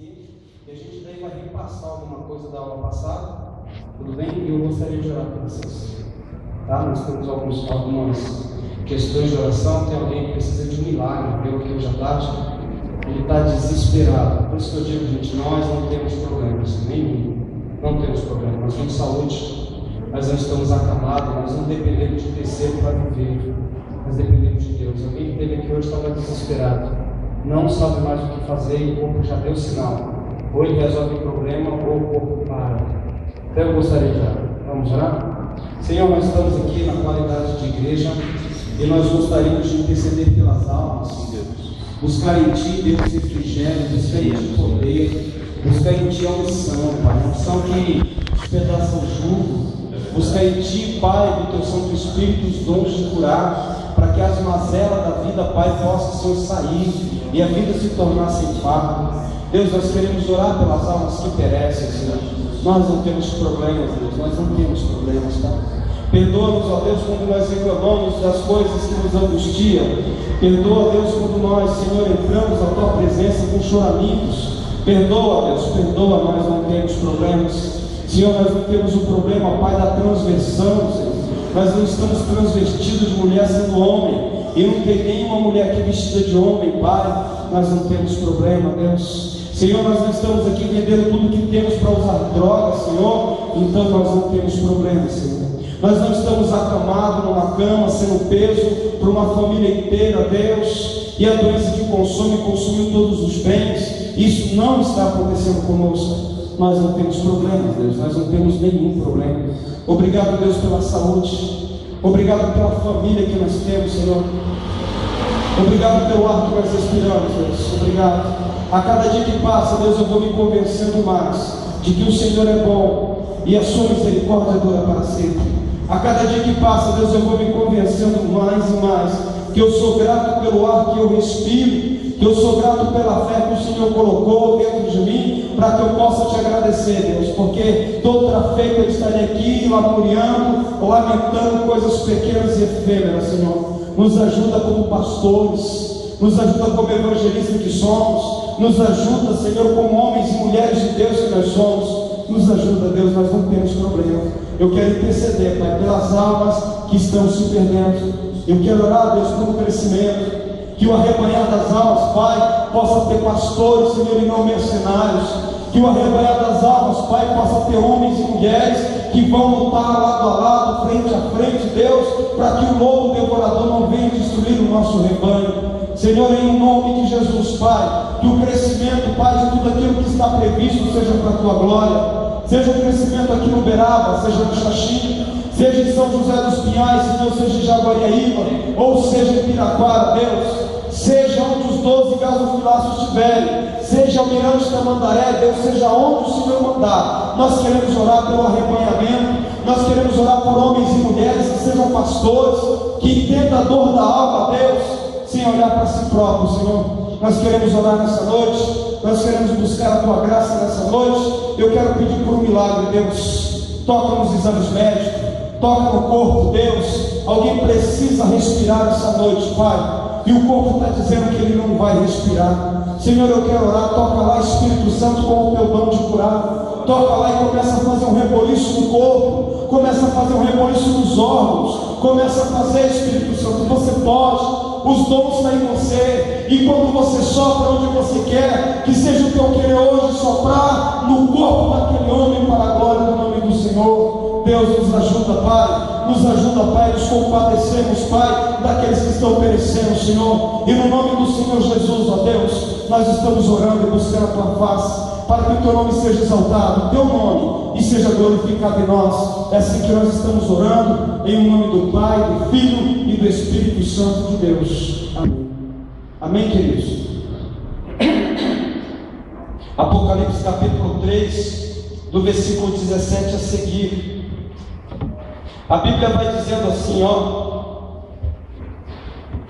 aqui, e a gente daí vai repassar alguma coisa da aula passada, tudo bem? E eu gostaria de orar por vocês, tá? Nós temos algumas questões de oração. Tem alguém que precisa de um milagre, veio aqui hoje à tarde, ele está desesperado. Por isso que eu digo, gente, nós não temos problemas nenhum, não temos problema, nós temos saúde, nós não estamos acamados, nós não dependemos de terceiro para viver, nós dependemos de Deus. Alguém que esteve aqui hoje estava desesperado, não sabe mais o que fazer e o corpo já deu sinal, ou ele resolve o problema ou o corpo para. Então eu gostaria de orar. Vamos orar? Senhor, nós estamos aqui na qualidade de igreja e nós gostaríamos de interceder pelas almas, buscar em Ti, Deus, refrigério, buscar em Ti poder, buscar em Ti a unção, Pai, a unção que despedaça o jugo, buscar em Ti, Pai, do Teu Santo Espírito, os dons de curar, para que as mazelas da vida, Pai, possam sair e a vida se tornasse fardo. Deus, nós queremos orar pelas almas que perecem, Senhor. Nós não temos problemas, Deus, nós não temos problemas, tá? Perdoa-nos, ó Deus, quando nós reclamamos das coisas que nos angustiam. Perdoa, Deus, quando nós, Senhor, entramos na Tua presença com choramingos. Perdoa, Deus, perdoa, nós não temos problemas. Senhor, nós não temos o problema, Pai, da transversão, Senhor. Nós não estamos transvestidos de mulher sendo homem. E não tem nenhuma mulher aqui vestida de homem, Pai. Nós não temos problema, Deus. Senhor, nós não estamos aqui vendendo tudo que temos para usar drogas, Senhor. Então nós não temos problema, Senhor. Nós não estamos acamados numa cama, sendo peso para uma família inteira, Deus. E a doença que consumiu todos os bens. Isso não está acontecendo conosco. Nós não temos problema, Deus. Nós não temos nenhum problema. Obrigado, Deus, pela saúde. Obrigado pela família que nós temos, Senhor. Obrigado pelo ar que nós respiramos, Deus. Obrigado. A cada dia que passa, Deus, eu vou me convencendo mais de que o Senhor é bom e a sua misericórdia dura para sempre. A cada dia que passa, Deus, eu vou me convencendo mais e mais que eu sou grato pelo ar que eu respiro, que eu sou grato pela fé que o Senhor colocou dentro de mim, para que eu possa te agradecer, Deus, porque de outra feita eu estaria aqui lamuriando, lamentando coisas pequenas e efêmeras, Senhor. Nos ajuda como pastores, nos ajuda como evangelistas que somos, nos ajuda, Senhor, como homens e mulheres de Deus que nós somos. Nos ajuda, Deus, nós não temos problema. Eu quero interceder, Pai, pelas almas que estão se perdendo. Eu quero orar, Deus, pelo crescimento, que o arrebanhar das almas, Pai, possa ter pastores, Senhor, e não mercenários. Que o arrebanhar das almas, Pai, possa ter homens e mulheres que vão lutar lado a lado, frente a frente, Deus, para que o lobo devorador não venha destruir o nosso rebanho. Senhor, em nome de Jesus, Pai, que o crescimento, Pai, de tudo aquilo que está previsto seja para a Tua glória. Seja o crescimento aqui no Uberaba, seja no Xaxim, seja em São José dos Pinhais, Senhor, seja em Jaguariaíba, ou seja em Piraquara, Deus. Seja onde os 12 gasofilaços estiverem, seja o Mirante da Mandaré, Deus, seja onde o Senhor mandar. Nós queremos orar pelo arrebanhamento, nós queremos orar por homens e mulheres que sejam pastores, que entendam a dor da alma, Deus, sem olhar para si próprio, Senhor. Nós queremos orar nessa noite, nós queremos buscar a Tua graça nessa noite. Eu quero pedir por um milagre, Deus. Toca nos exames médicos, toca no corpo, Deus. Alguém precisa respirar essa noite, Pai, e o corpo está dizendo que ele não vai respirar. Senhor, eu quero orar. Toca lá, Espírito Santo, com o Teu dom de curar. Toca lá e começa a fazer um reboliço no corpo, começa a fazer um reboliço nos órgãos, começa a fazer, Espírito Santo. Você pode. Os dons estão em você, e quando você sopra onde você quer, que seja o Teu querer hoje soprar no corpo daquele homem para a glória do nome do Senhor. Deus, nos ajuda, Pai, nos compadecemos, Pai, daqueles que estão perecendo, Senhor, e no nome do Senhor Jesus, ó Deus, nós estamos orando e buscando a Tua face, para que o Teu nome seja exaltado, o Teu nome, e seja glorificado em nós. É assim que nós estamos orando, em nome do Pai, do Filho e do Espírito Santo de Deus. Amém. Amém, queridos? Apocalipse capítulo 3, do versículo 17 a seguir. A Bíblia vai dizendo assim,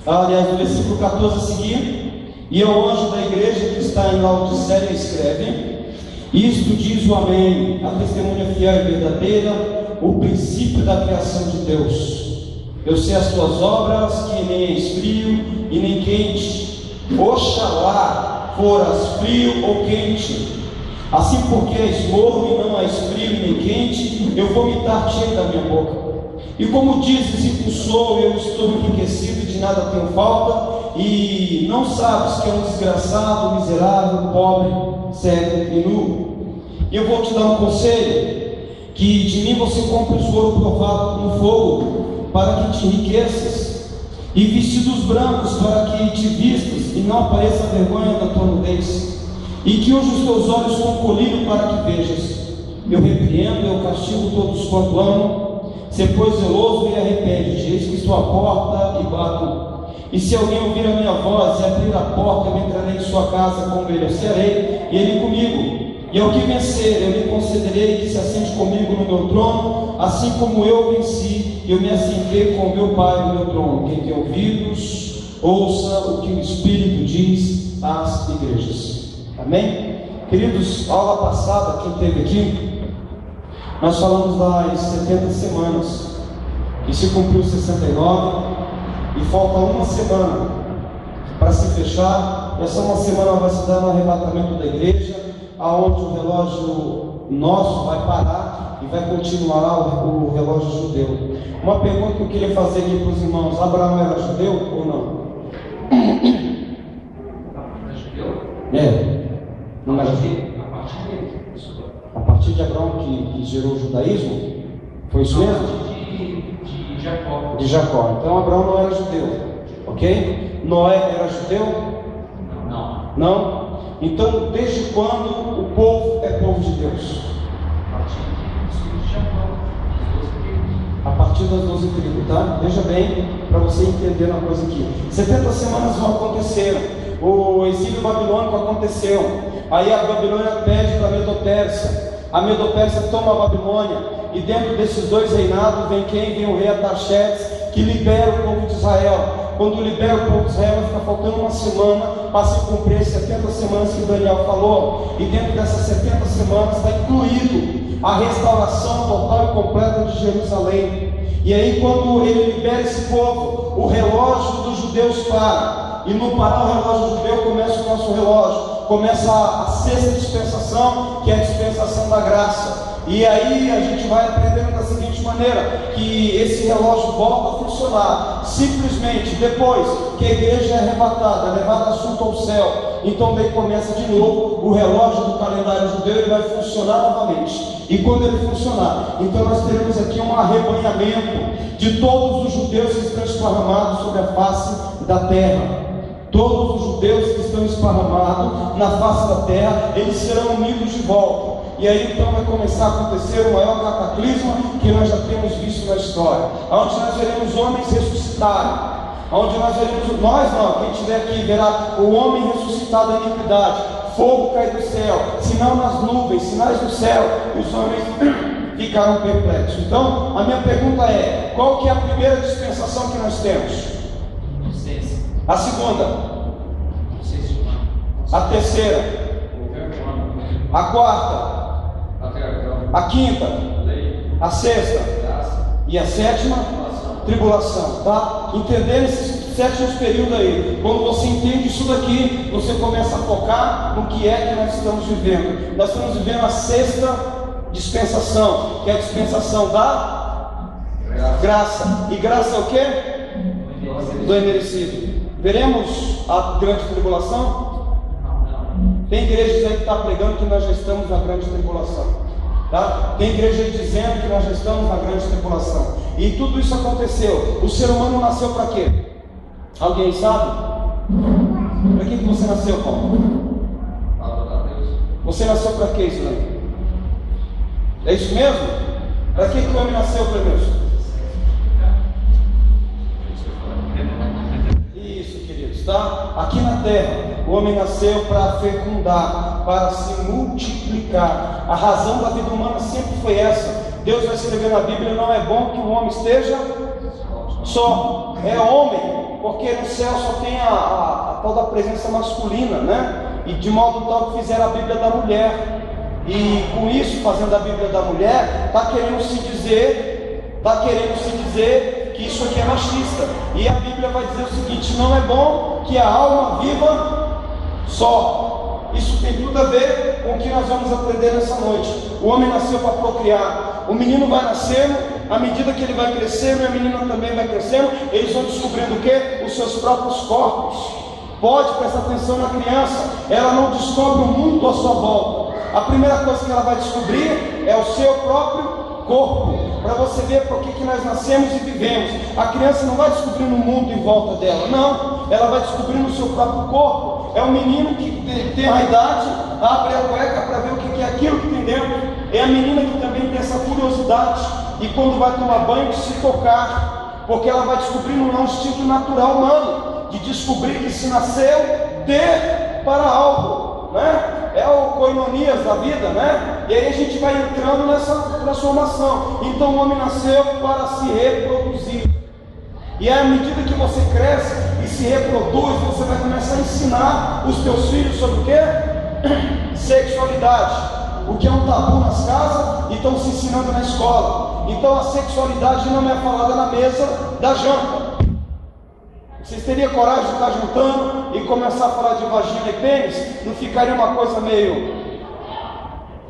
aliás, do versículo 14 a seguir: e ao anjo da igreja que está em Laodiceia escreve: isto diz o Amém, a testemunha fiel e verdadeira, o princípio da criação de Deus. Eu sei as tuas obras, que nem és frio e nem quente. Oxalá foras frio ou quente. Assim, porque és morno e não és frio nem quente, eu vomitar-te-ei da minha boca. E como dizes, impulsou, eu estou enriquecido e de nada tenho falta, e não sabes que é um desgraçado, miserável, pobre, cego e nu. E eu vou te dar um conselho, que de mim você compre o ouro provado no fogo, para que te enriqueças, e vestidos brancos para que te vistas, e não apareça a vergonha da tua nudez, e que unja os teus olhos com colírio para que vejas. Eu repreendo, eu castigo todos quanto amo. Se pois zeloso e arrepende, eis que estou à porta e bato. E se alguém ouvir a minha voz e abrir a porta, eu entrarei em sua casa, como ele serei, e ele comigo. E ao que vencer, eu lhe concederei que se assente comigo no meu trono, assim como eu venci, eu me assentei com o meu Pai no meu trono. Quem tem ouvidos, ouça o que o Espírito diz às igrejas. Amém? Queridos, aula passada, quem esteve aqui, nós falamos das 70 semanas, que se cumpriu 69, e falta uma semana para se fechar. Essa uma semana vai se dar no arrebatamento da igreja, aonde o relógio nosso vai parar e vai continuar o relógio judeu. Uma pergunta que eu queria fazer aqui para os irmãos: Abraão era judeu ou não? Era judeu? Não era judeu? A partir de Abraão que gerou o judaísmo? Foi isso mesmo? De Jacó. De Jacó. Então Abraão não era judeu, ok? Noé era judeu? Não. Não? Então, desde quando o povo é povo de Deus? A partir das 12 tribos, tá? Veja bem, para você entender uma coisa aqui. 70 semanas vão acontecer. O exílio babilônico aconteceu. Aí a Babilônia pede para a Medo-Pérsia. A Medo-Pérsia toma a Babilônia. E dentro desses dois reinados vem quem? Vem o rei Artaxerxes, que libera o povo de Israel. Quando libera o povo de Israel, vai ficar faltando uma semana para se cumprir as 70 semanas que Daniel falou. E dentro dessas 70 semanas está incluído a restauração total e completa de Jerusalém. E aí, quando ele libera esse povo, o relógio dos judeus para. E no parar o relógio judeu, começa o nosso relógio. Começa a sexta dispensação, que é a dispensação da graça. E aí a gente vai aprendendo da seguinte maneira, que esse relógio volta a funcionar simplesmente depois que a igreja é arrebatada, levada assunto ao céu. Então daí começa de novo o relógio do calendário judeu, ele vai funcionar novamente. E quando ele funcionar, então nós teremos aqui um arrebanhamento de todos os judeus que estão esparramados sobre a face da terra. Todos os judeus que estão esparramados na face da terra, eles serão unidos de volta. E aí então vai começar a acontecer o maior cataclisma que nós já temos visto na história, onde nós veremos homens ressuscitarem, onde nós veremos, nós não, quem estiver aqui verá o homem ressuscitado da iniquidade, fogo cair do céu, sinal nas nuvens, sinais do céu, e os homens ficaram perplexos. Então a minha pergunta é: qual que é a primeira dispensação que nós temos? A segunda? A terceira? A quarta? A quinta? A sexta? E a sétima? Tribulação, tá? Entendendo esses 7 períodos aí, quando você entende isso daqui, você começa a focar no que é que nós estamos vivendo. Nós estamos vivendo a sexta dispensação, que é a dispensação da graça. E graça é o que? Do imerecido. Veremos a grande tribulação? Tem igrejas aí que estão pregando que nós já estamos na grande tribulação, tá? Tem igreja aí dizendo que nós já estamos na grande tribulação. E tudo isso aconteceu. O ser humano nasceu para quê? Alguém sabe? Para que você nasceu, Paulo? Você nasceu para quê, isso aí? É isso mesmo? Para que o homem nasceu primeiro? Tá? Aqui na terra, o homem nasceu para fecundar, para se multiplicar. A razão da vida humana sempre foi essa. Deus vai escrever na Bíblia: não é bom que o homem esteja só. É homem, porque no céu só tem a tal da presença masculina, né? E de modo tal que fizeram a Bíblia da mulher. E com isso, fazendo a Bíblia da mulher, está querendo se dizer que isso aqui é machista. E a Bíblia vai dizer o seguinte: não é bom que a alma viva Só. Isso tem tudo a ver com o que nós vamos aprender nessa noite. O homem nasceu para procriar. O menino vai nascendo, à medida que ele vai crescendo, e a menina também vai crescendo, eles vão descobrindo o quê? Os seus próprios corpos. Pode prestar atenção na criança, ela não descobre o mundo à sua volta. A primeira coisa que ela vai descobrir é o seu próprio corpo, para você ver por que nós nascemos e vivemos. A criança não vai descobrindo o mundo em volta dela, não, ela vai descobrindo o seu próprio corpo. É um menino que tem a idade, abre a cueca para ver o que é aquilo que tem dentro. É a menina que também tem essa curiosidade, e quando vai tomar banho, de se tocar, porque ela vai descobrindo um instinto natural humano, de descobrir que se nasceu para algo, né? É o koinonias da vida, né? E aí a gente vai entrando nessa transformação. Então o homem nasceu para se reproduzir. E à medida que você cresce e se reproduz, você vai começar a ensinar os teus filhos sobre o quê? Sexualidade. O que é um tabu nas casas e estão se ensinando na escola. Então a sexualidade não é falada na mesa da janta. Vocês teriam coragem de estar jantando e começar a falar de vagina e pênis? Não ficaria uma coisa meio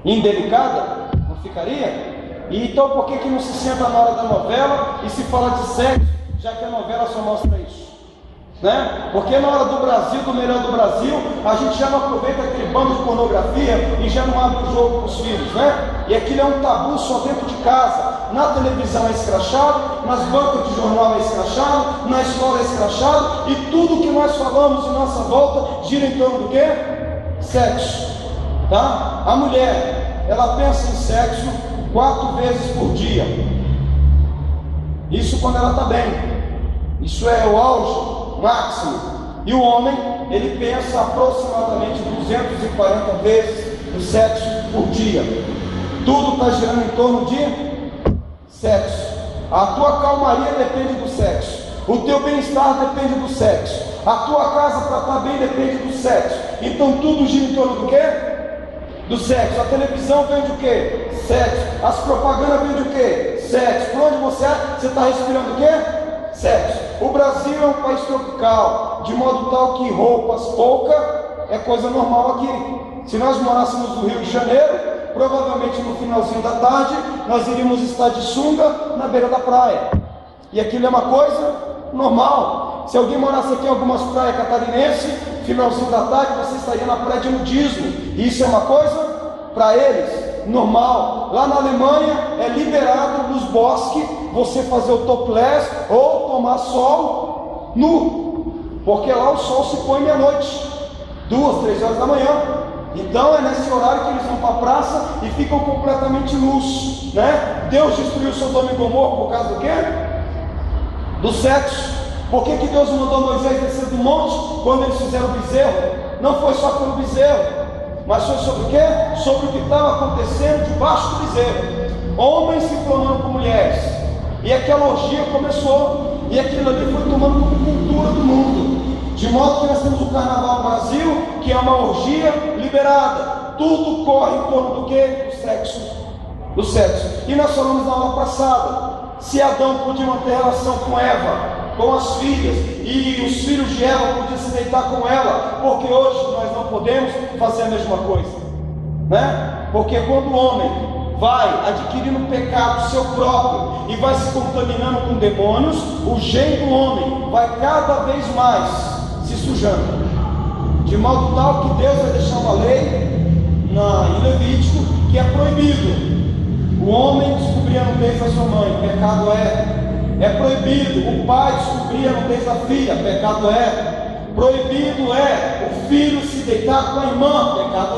indelicada? Não ficaria? E então por que não se senta na hora da novela e se fala de sexo, já que a novela só mostra isso? Né? Porque na hora do Brasil, do melhor do Brasil, a gente já não aproveita aquele bando de pornografia e já não abre o jogo para os filhos, né? E aquilo é um tabu só dentro de casa. Na televisão é escrachado, nas bancas de jornal é escrachado, na escola é escrachado, e tudo que nós falamos em nossa volta gira em torno do quê? Sexo, tá? A mulher, ela pensa em sexo 4 vezes por dia. Isso quando ela está bem. Isso é o auge máximo. E o homem, ele pensa aproximadamente 240 vezes no sexo por dia. Tudo está girando em torno de sexo. A tua calmaria depende do sexo. O teu bem-estar depende do sexo. A tua casa para estar bem depende do sexo. Então tudo gira em torno do quê? Do sexo. A televisão vende o quê? Sexo. As propagandas vendem o quê? Sexo. Por onde você é? Você está respirando o quê? Sexo. O Brasil é um país tropical, de modo tal que roupas poucas é coisa normal aqui. Se nós morássemos no Rio de Janeiro, provavelmente no finalzinho da tarde nós iríamos estar de sunga na beira da praia, e aquilo é uma coisa normal. Se alguém morasse aqui em algumas praias catarinenses, finalzinho da tarde você estaria na praia de nudismo, e isso é uma coisa para eles normal. Lá na Alemanha é liberado nos bosques você fazer o topless ou tomar sol nu, porque lá o sol se põe meia-noite, 2, 3 horas da manhã. Então é nesse horário que eles vão para a praça e ficam completamente nus, né? Deus destruiu Sodoma e Gomorra por causa do quê? Do sexo. Por que Deus mandou Moisés descer do monte quando eles fizeram o bezerro? Não foi só pelo bezerro, mas foi sobre o quê? Sobre o que estava acontecendo debaixo do bezerro. Homens se formando com mulheres, e aquela orgia começou, e aquilo ali foi tomando como cultura do mundo. De modo que nós temos o carnaval no Brasil, que é uma orgia liberada. Tudo corre em torno do quê? Do sexo. Do sexo. E nós falamos na aula passada, se Adão podia manter relação com Eva, com as filhas, e os filhos de Eva podiam se deitar com ela, porque hoje nós não podemos fazer a mesma coisa, né? Porque quando o homem vai adquirindo pecado seu próprio e vai se contaminando com demônios, o gene do homem vai cada vez mais se sujando, de modo tal que Deus vai deixar uma lei em Levítico que é proibido o homem descobrir a nudez da sua mãe, pecado é proibido o pai descobrir a nudez da filha, pecado proibido o filho se deitar com a irmã, pecado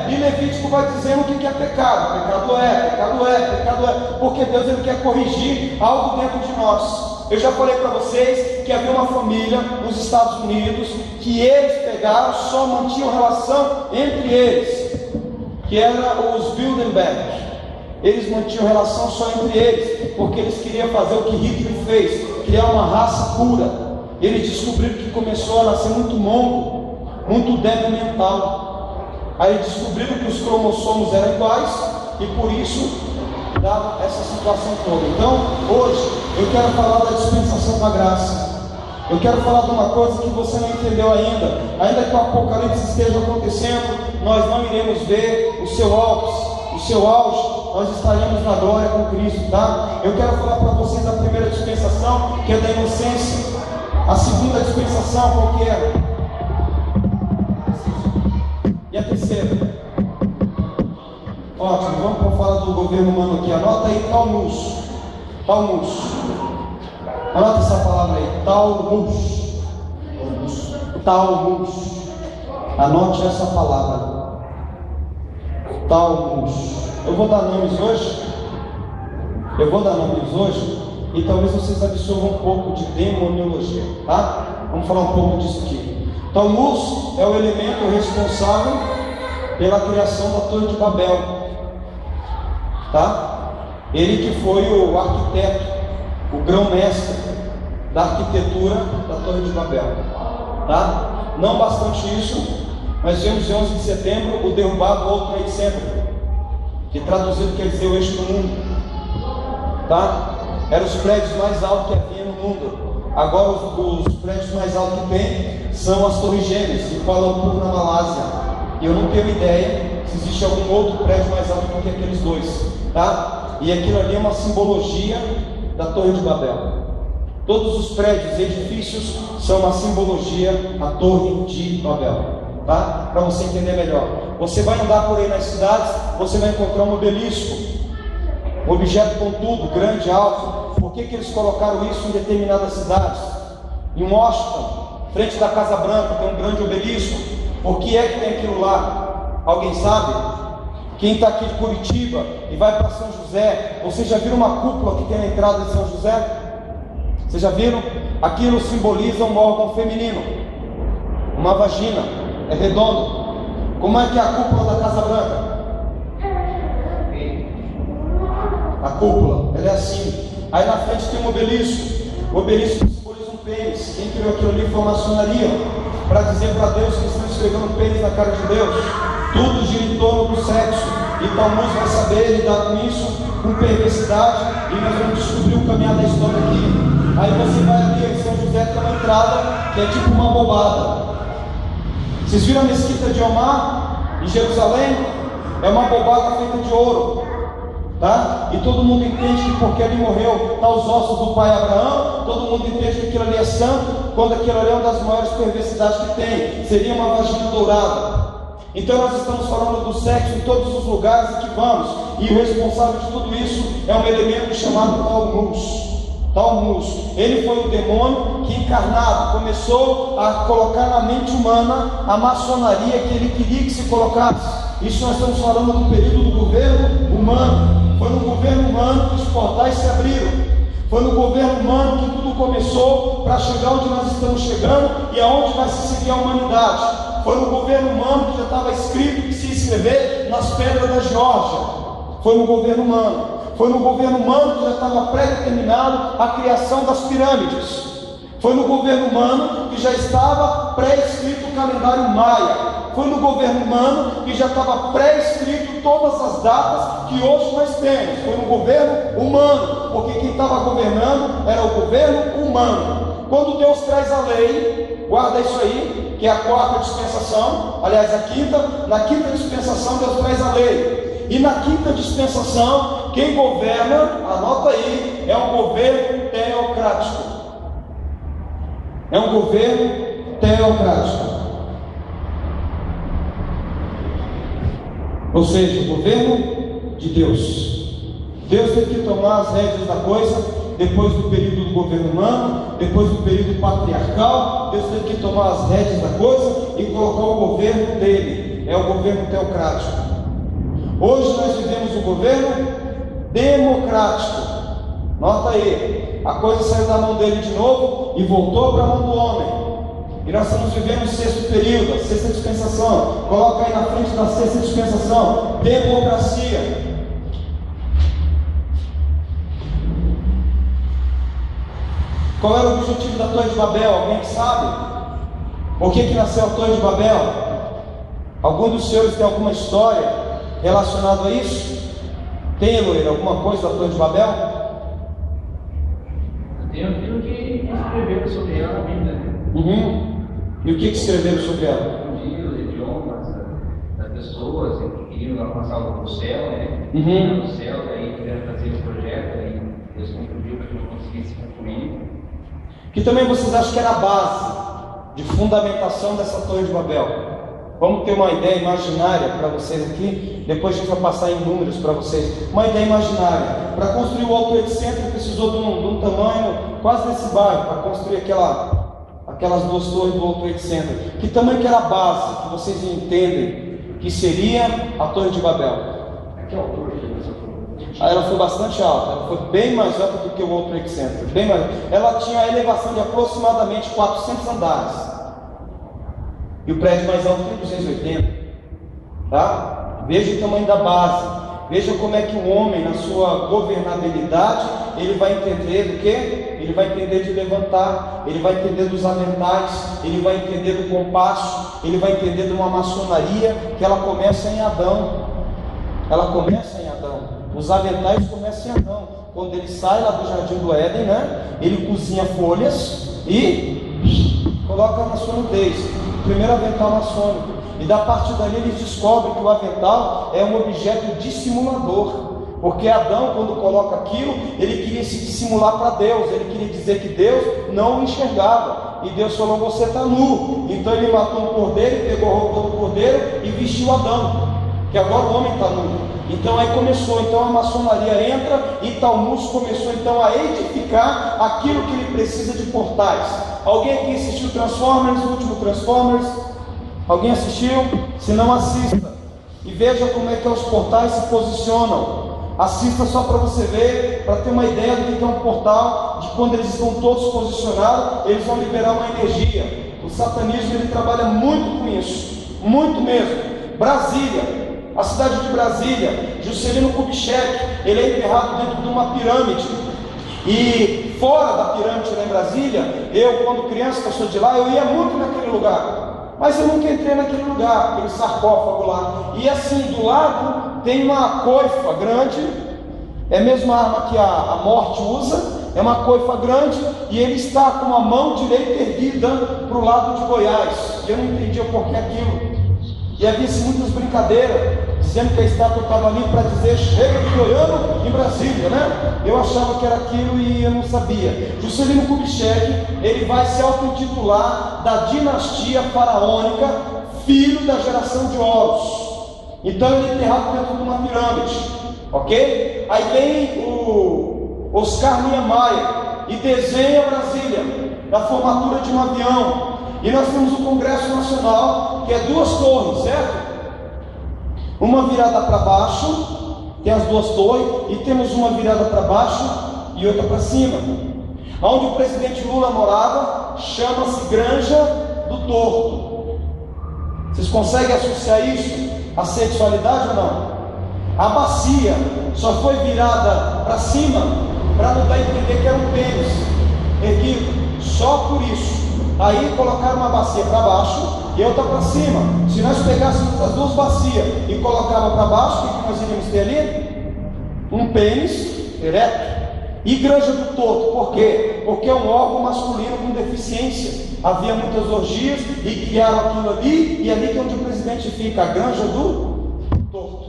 e Levítico vai dizendo o que é pecado, pecado, porque Deus ele quer corrigir algo dentro de nós. Eu já falei para vocês que havia uma família nos Estados Unidos que eles pegaram, só mantinham relação entre eles, que era os Bilderberg. Eles mantinham relação só entre eles, porque eles queriam fazer o que Hitler fez, criar uma raça pura. Eles descobriram que começou a nascer muito mongo, muito débil mental. Aí descobriram que os cromossomos eram iguais, e por isso dava essa situação toda. Então, hoje, eu quero falar da dispensação da graça. Eu quero falar de uma coisa que você não entendeu ainda. Ainda que o Apocalipse esteja acontecendo, nós não iremos ver o seu ápice, o seu auge. Nós estaremos na glória com Cristo, tá? Eu quero falar para vocês a primeira dispensação, que é da inocência. A segunda dispensação, qual que é? E a terceira? Ótimo, vamos falar do governo humano aqui. Anota aí, Talmus. Talmus. Anota essa palavra aí, Talmus. Talmus. Anote essa palavra. Talmus. Eu vou dar nomes hoje. E talvez vocês absorvam um pouco de demoniologia, tá? Vamos falar um pouco disso aqui. Talmus é o elemento responsável pela criação da Torre de Babel, tá? Ele que foi o arquiteto, o grão-mestre da arquitetura da Torre de Babel, tá? Não bastante isso, nós vemos em 11 de setembro o derrubado World Trade Center, que traduzido quer dizer o eixo do mundo, tá? Eram os prédios mais altos que havia no mundo. Agora os prédios mais altos que tem são as Torres Gêmeas de Kuala Lumpur, na Malásia. E eu não tenho ideia se existe algum outro prédio mais alto do que aqueles dois, tá? E aquilo ali é uma simbologia da Torre de Babel. Todos os prédios, edifícios, são uma simbologia da Torre de Babel, tá? Para você entender melhor. Você vai andar por aí nas cidades, você vai encontrar um obelisco, um objeto pontudo, grande, alto. Por que eles colocaram isso em determinadas cidades? Em Washington, frente da Casa Branca, tem um grande obelisco. Por que é que tem aquilo lá? Alguém sabe? Quem está aqui de Curitiba e vai para São José, vocês já viram uma cúpula que tem na entrada de São José? Vocês já viram? Aquilo simboliza um órgão feminino, uma vagina, é redondo. Como é que é a cúpula da Casa Branca? A cúpula, ela é assim. Aí na frente tem um obelisco. O obelisco simboliza um pênis. Quem criou aquilo ali foi a maçonaria, para dizer para Deus que estão esfregando pênis na cara de Deus. Tudo gira em torno do sexo. E Talmud vai saber lidar com isso, com perversidade. E nós vamos descobrir o caminhar da história aqui. Aí você vai ali em São José, tem uma entrada que é tipo uma bobada. Vocês viram a mesquita de Omar em Jerusalém? É uma bobada feita de ouro, tá? E todo mundo entende que porque ali morreu, tá os ossos do pai Abraão. Todo mundo entende que aquilo ali é santo, quando aquilo ali é uma das maiores perversidades que tem. Seria uma vagina dourada. Então nós estamos falando do sexo em todos os lugares em que vamos. E o responsável de tudo isso é um elemento chamado Talmud. Ele foi o demônio que, encarnado, começou a colocar na mente humana a maçonaria que ele queria que se colocasse. Isso nós estamos falando do período do governo humano. Foi no governo humano que os portais se abriram. Foi no governo humano que tudo começou para chegar onde nós estamos chegando e aonde vai se seguir a humanidade. Foi no governo humano que já estava escrito que se escrever nas pedras da Geórgia. Foi no governo humano. Foi no governo humano que já estava pré-determinado a criação das pirâmides. Foi no governo humano que já estava pré-escrito o calendário maia. Foi no governo humano que já estava pré-escrito todas as datas que hoje nós temos. Foi no governo humano, porque quem estava governando era o governo humano. Quando Deus traz a lei, guarda isso aí, que é a quarta dispensação, aliás a quinta, na quinta dispensação Deus traz a lei. E na quinta dispensação, quem governa, anota aí, é um governo teocrático. É um governo teocrático. Ou seja, o governo de Deus. Deus teve que tomar as rédeas da coisa depois do período do governo humano, depois do período patriarcal. Deus teve que tomar as rédeas da coisa e colocar o governo dele. É o governo teocrático. Hoje nós vivemos um governo democrático. Nota aí, a coisa saiu da mão dele de novo e voltou para a mão do homem. E nós estamos vivendo o sexto período, a sexta dispensação. Coloca aí na frente da sexta dispensação: democracia. Qual era o objetivo da Torre de Babel? Alguém que sabe? Por que nasceu a Torre de Babel? Algum dos senhores tem alguma história relacionado a isso? Tem, Heloíra, alguma coisa da Torre de Babel? Tem aquilo que escreveram sobre ela, bem E o que escreveram sobre ela? Os idiomas das pessoas que queriam alcançar o céu, né? O céu, daí quiseram fazer o projeto, aí Deus concluiu para que não conseguisse concluir. Que também vocês acham que era a base de fundamentação dessa Torre de Babel? Vamos ter uma ideia imaginária para vocês aqui, depois a gente vai passar em números para vocês. Uma ideia imaginária. Para construir o World Trade Center precisou de um tamanho quase desse bairro, para construir aquelas duas torres do World Trade Center. Que tamanho que era a base, que vocês entendem que seria a Torre de Babel? Que altura que essa torre? Ela foi bastante alta, ela foi bem mais alta do que o World Trade Center, bem mais. Ela tinha a elevação de aproximadamente 400 andares. E o prédio mais alto tem 280. Tá? Veja o tamanho da base. Veja como é que o homem, na sua governabilidade, ele vai entender do quê? Ele vai entender de levantar, ele vai entender dos aventais, ele vai entender do compasso, ele vai entender de uma maçonaria que ela começa em Adão. Ela começa em Adão. Os aventais começam em Adão. Quando ele sai lá do jardim do Éden, né? Ele cozinha folhas e coloca na sua nudez. Primeiro avental maçônico. E da partir dali eles descobrem que o avental é um objeto dissimulador. Porque Adão, quando coloca aquilo, ele queria se dissimular para Deus. Ele queria dizer que Deus não o enxergava. E Deus falou: você está nu. Então ele matou um cordeiro, pegou a roupa do cordeiro e vestiu Adão. Que agora o homem está nu. Então aí começou, então a maçonaria entra e Talmud começou então a edificar aquilo que ele precisa de portais. Alguém aqui assistiu Transformers, o último Transformers? Alguém assistiu? Se não, assista e veja como é que os portais se posicionam. Assista só para você ver, para ter uma ideia do que é um portal, de quando eles estão todos posicionados, eles vão liberar uma energia. O satanismo ele trabalha muito com isso, muito mesmo. Brasília, a cidade de Brasília, Juscelino Kubitschek, ele é enterrado dentro de uma pirâmide. E fora da pirâmide lá em Brasília, eu quando criança, que eu sou de lá, eu ia muito naquele lugar. Mas eu nunca entrei naquele lugar, aquele sarcófago lá. E assim, do lado tem uma coifa grande, é a mesma arma que a morte usa, é uma coifa grande, e ele está com a mão direita erguida para o lado de Goiás. E eu não entendia o porquê aquilo. E havia-se muitas brincadeiras, dizendo que a estátua estava ali para dizer chega de goiano em Brasília, né? Eu achava que era aquilo e eu não sabia. Juscelino Kubitschek, ele vai se auto-intitular da dinastia faraônica, filho da geração de Horus. Então ele é enterrado dentro de uma pirâmide, ok? Aí vem o Oscar Niemeyer e desenha Brasília, na formatura de um avião. E nós temos o Congresso Nacional, que é duas torres, certo? Uma virada para baixo, tem as duas torres, e temos uma virada para baixo e outra para cima. Onde o presidente Lula morava, chama-se Granja do Torto. Vocês conseguem associar isso à sexualidade ou não? A bacia só foi virada para cima para não dar a entender que era um pênis erguido, só por isso. Aí colocaram uma bacia para baixo e outra para cima. Se nós pegássemos as duas bacias e colocava para baixo, o que nós iríamos ter ali? Um pênis ereto. E Granja do Torto, por quê? Porque é um órgão masculino com deficiência. Havia muitas orgias e criaram aquilo ali, e ali que é onde o presidente fica, a Granja do Torto.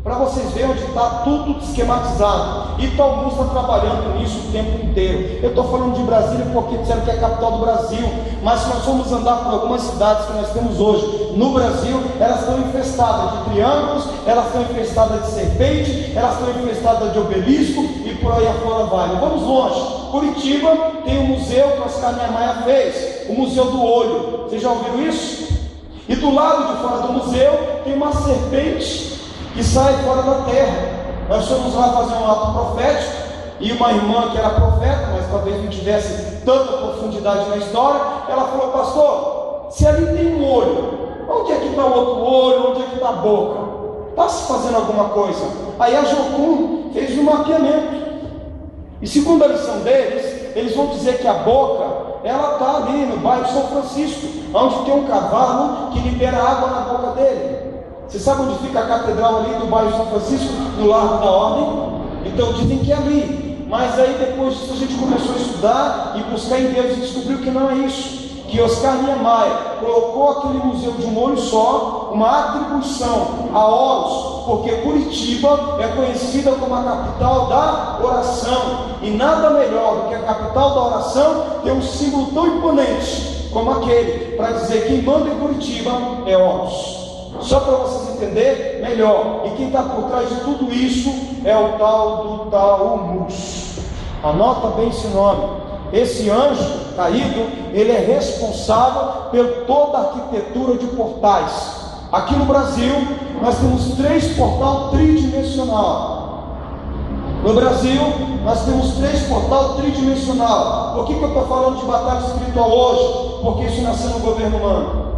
Para vocês verem onde está tudo esquematizado. E Talmud está trabalhando nisso o tempo inteiro. Eu estou falando de Brasília porque disseram que é a capital do Brasil. Mas se nós formos andar por algumas cidades que nós temos hoje no Brasil, elas estão infestadas de triângulos, elas estão infestadas de serpente, elas estão infestadas de obelisco e por aí afora vai. Mas vamos longe. Curitiba tem um museu que o Oscar Niemeyer fez, o Museu do Olho. Vocês já ouviram isso? E do lado de fora do museu tem uma serpente que sai fora da terra. Nós fomos lá fazer um ato profético, e uma irmã que era profeta, mas talvez não tivesse tanta profundidade na história, ela falou: pastor, se ali tem um olho, onde é que está o outro olho? Onde é que está a boca? Está se fazendo alguma coisa? Aí a Jocum fez um mapeamento, e segundo a lição deles, eles vão dizer que a boca, ela está ali no bairro São Francisco, onde tem um cavalo que libera água na boca dele. Você sabe onde fica a catedral ali do bairro São Francisco, no Largo da Ordem? Então dizem que é ali. Mas aí depois disso a gente começou a estudar e buscar em Deus e descobriu que não é isso. que Oscar Niemeyer colocou aquele museu de um olho só, uma atribuição a Horus, porque Curitiba é conhecida como a capital da oração, e nada melhor do que a capital da oração ter um símbolo tão imponente como aquele, para dizer que quem manda em Curitiba é Horus. Só para vocês entenderem melhor, e quem está por trás de tudo isso é o tal do Taumuz. Anota bem esse nome. Esse anjo caído, ele é responsável por toda a arquitetura de portais. Aqui no Brasil, nós temos 3 portais tridimensionais. No Brasil, nós temos 3 portais tridimensionais. Por que eu estou falando de batalha espiritual hoje? Porque isso nasceu no governo humano.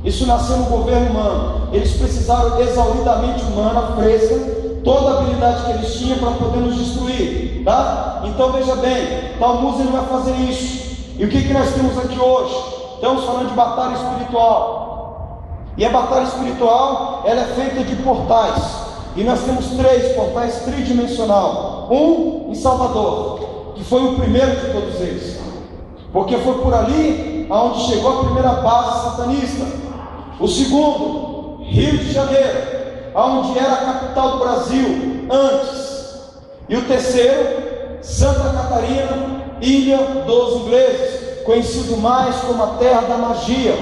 Isso nasceu no governo humano. Eles precisaram exauridamente humana, fresca, toda a habilidade que eles tinham para poder nos destruir, tá? Então veja bem, Taumuz ele vai fazer isso. E o que nós temos aqui hoje? Estamos falando de batalha espiritual. E a batalha espiritual, ela é feita de portais. E nós temos 3 portais tridimensional. Um em Salvador, que foi o primeiro de todos eles, porque foi por ali aonde chegou a primeira base satanista. O segundo, Rio de Janeiro, onde era a capital do Brasil antes. E o terceiro, Santa Catarina, Ilha dos Ingleses, conhecido mais como a terra da magia,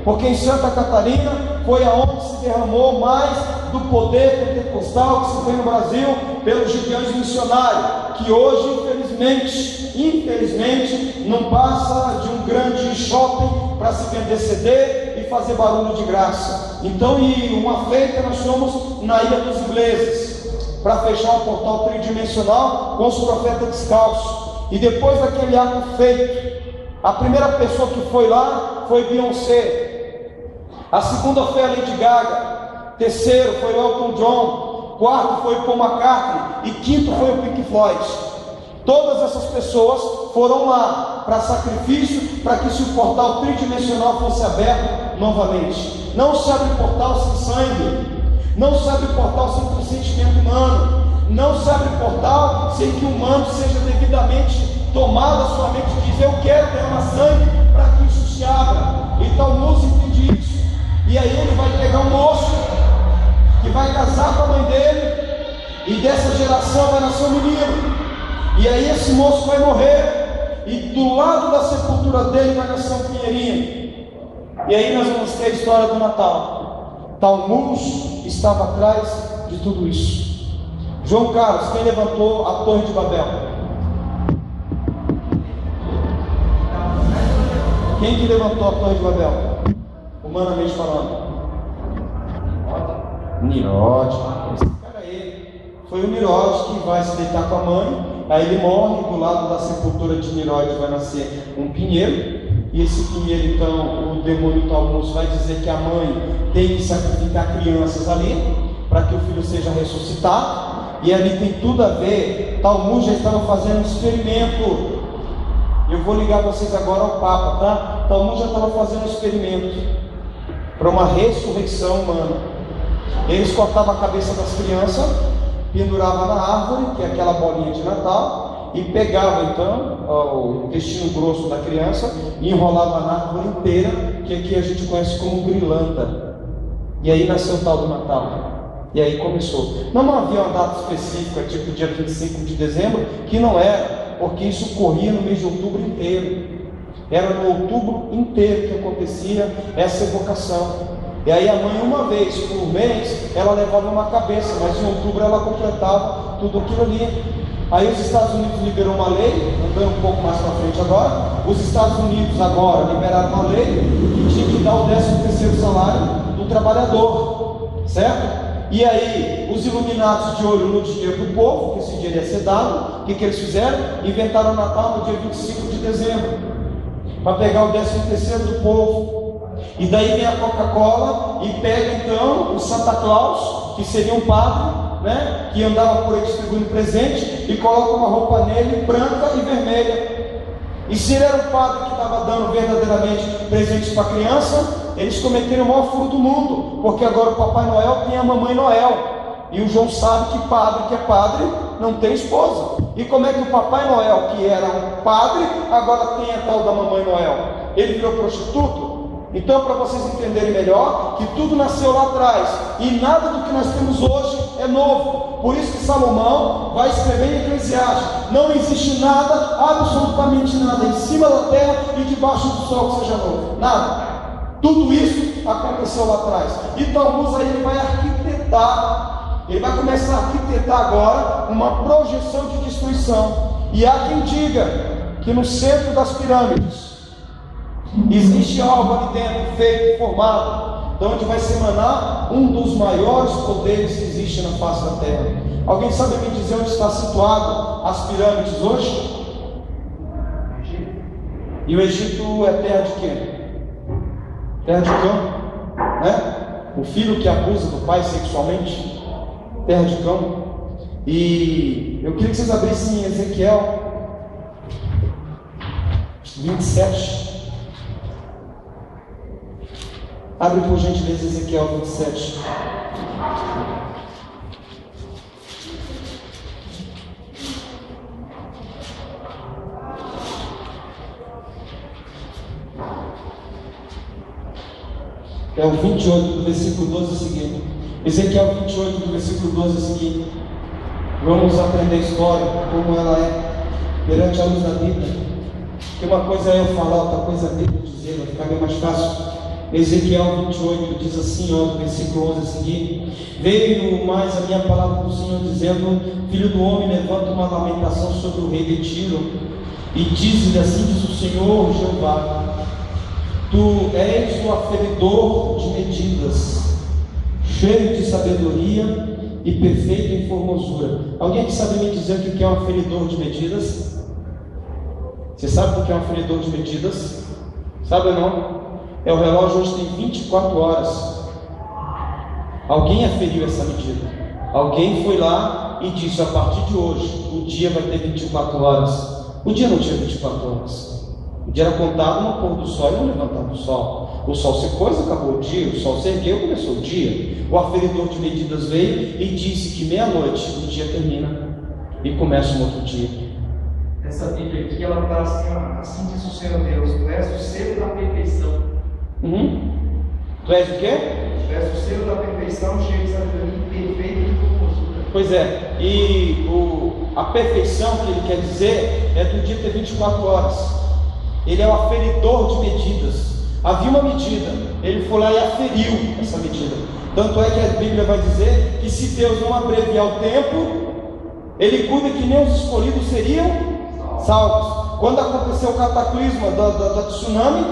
porque em Santa Catarina foi aonde se derramou mais do poder pentecostal que se tem no Brasil pelos gideões missionários, que hoje infelizmente não passa de um grande shopping para se vender CD e fazer barulho de graça. Então, e uma feita nós fomos na Ilha dos Ingleses para fechar o portal tridimensional com os profetas descalços. E depois daquele ato feito, a primeira pessoa que foi lá foi Beyoncé, a segunda foi a Lady Gaga, terceiro foi o Elton John, quarto foi o Paul McCartney e quinto foi o Pink Floyd. Todas essas pessoas foram lá para sacrifício, para que esse portal tridimensional fosse aberto novamente. Não se abre portal sem sangue, não se abre portal sem consentimento humano, não se abre portal sem que o humano seja devidamente tomado a sua mente e dizer: eu quero derramar sangue para que isso se abra. Então o moço entende isso, e aí ele vai pegar um moço que vai casar com a mãe dele, e dessa geração vai nascer um menino. E aí esse moço vai morrer, e do lado da sepultura dele vai nascer um pinheirinho. E aí nós vamos ter a história do Natal. Taumuz estava atrás de tudo isso. João Carlos, quem levantou a Torre de Babel? Quem que levantou a Torre de Babel? Humanamente falando. Nimrod. Foi o Nimrod que vai se deitar com a mãe. Aí ele morre, do lado da sepultura de Nimrod vai nascer um pinheiro. E esse pinheiro, então, o demônio Taumuz vai dizer que a mãe tem que sacrificar crianças ali, para que o filho seja ressuscitado. E ali tem tudo a ver. Taumuz já estava fazendo um experimento. Eu vou ligar vocês agora ao Papa, tá? Taumuz já estava fazendo um experimento para uma ressurreição humana. Eles cortavam a cabeça das crianças, penduravam na árvore, que é aquela bolinha de Natal, e pegavam então o intestino grosso da criança e enrolavam na árvore inteira, que aqui a gente conhece como guirlanda. E aí nasceu o tal do Natal. E aí começou. Não havia uma data específica, tipo dia 25 de dezembro, que não era, porque isso corria no mês de outubro inteiro. Era no outubro inteiro que acontecia essa evocação. E aí a mãe, uma vez por mês, ela levava uma cabeça, mas em outubro ela completava tudo aquilo ali. Aí os Estados Unidos liberou uma lei, andando um pouco mais para frente agora, os Estados Unidos agora liberaram uma lei que tinha que dar o 13º salário do trabalhador, certo? E aí os iluminados de olho no dinheiro do povo, que esse dinheiro ia ser dado, o que eles fizeram? Inventaram o Natal no dia 25 de dezembro, para pegar o 13º do povo. E daí vem a Coca-Cola e pega então o Santa Claus, que seria um padre, né, que andava por aí distribuindo presente, e coloca uma roupa nele branca e vermelha. E se ele era um padre que estava dando verdadeiramente presentes para a criança, eles cometeram o maior furo do mundo, porque agora o Papai Noel tem a Mamãe Noel, e o João sabe que padre que é padre não tem esposa. E como é que o Papai Noel, que era um padre, agora tem a tal da Mamãe Noel? ele virou prostituto? Então, para vocês entenderem melhor, que tudo nasceu lá atrás, e nada do que nós temos hoje é novo. Por isso que Salomão vai escrever em Eclesiastes: não existe nada, absolutamente nada, em cima da terra e debaixo do sol que seja novo. Nada. Tudo isso aconteceu lá atrás. E Talmud aí ele vai arquitetar, ele vai começar a arquitetar agora uma projeção de destruição. E há quem diga que no centro das pirâmides existe algo ali dentro, feito, formado, de onde vai se emanar um dos maiores poderes que existe na face da terra. Alguém sabe me dizer onde está situado as pirâmides hoje? E o Egito é terra de quê? Terra de cão, né? O filho que abusa do pai sexualmente, terra de cão. E eu queria que vocês abrissem em Ezequiel 27. Abre por gentileza Ezequiel 27. É o 28 do versículo 12 seguinte. Ezequiel 28 do versículo 12 seguinte. Vamos aprender a história, como ela é perante a luz da Bíblia. Que uma coisa é eu falar, outra coisa é a Bíblia dizer, vai ficar bem mais fácil. Ezequiel 28 diz assim, ó, no versículo 11 a seguir: veio mais a minha palavra do Senhor, dizendo: filho do homem, levanta uma lamentação sobre o rei de Tiro, e diz-lhe: assim diz o Senhor Jeová, tu és o aferidor de medidas, cheio de sabedoria e perfeito em formosura. Alguém que sabe me dizer o que é um aferidor de medidas? Você sabe o que é um aferidor de medidas? Sabe ou não? É, o relógio hoje tem 24 horas. Alguém aferiu essa medida. Alguém foi lá e disse: a partir de hoje o dia vai ter 24 horas. O dia não tinha 24 horas. O dia era contado no pôr do sol e no levantar do sol. O sol se pôs, acabou o dia. O sol se ergueu, começou o dia. O aferidor de medidas veio e disse que meia-noite o dia termina e começa um outro dia. Essa Bíblia aqui, ela está assim diz o Senhor Deus: tu és o selo da perfeição. Tu és o quê? Tu és o selo da perfeição, cheio de sabedoria e perfeito em formosura. Pois é, e a perfeição que ele quer dizer é do dia ter 24 horas. Ele é o aferidor de medidas. Havia uma medida, ele foi lá e aferiu essa medida. Tanto é que a Bíblia vai dizer que se Deus não abreviar o tempo, ele cuida que nem os escolhidos seriam salvos. Quando aconteceu o cataclisma da tsunami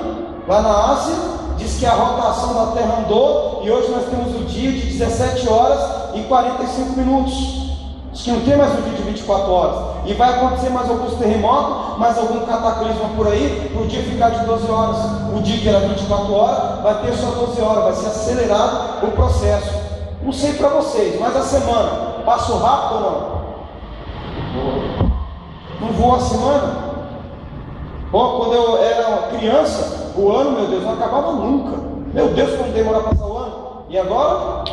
lá na Ásia, diz que a rotação da Terra andou, e hoje nós temos o dia de 17 horas e 45 minutos. Diz que não tem mais um dia de 24 horas. E vai acontecer mais alguns terremotos, mais algum cataclisma por aí, para o dia ficar de 12 horas. O dia que era 24 horas, vai ter só 12 horas, vai ser acelerado o processo. Não sei para vocês, mas a semana passou rápido ou não? Não voa a semana? Bom, quando eu era uma criança, o ano, meu Deus, não acabava nunca. Meu Deus, como demora para passar o ano. E agora,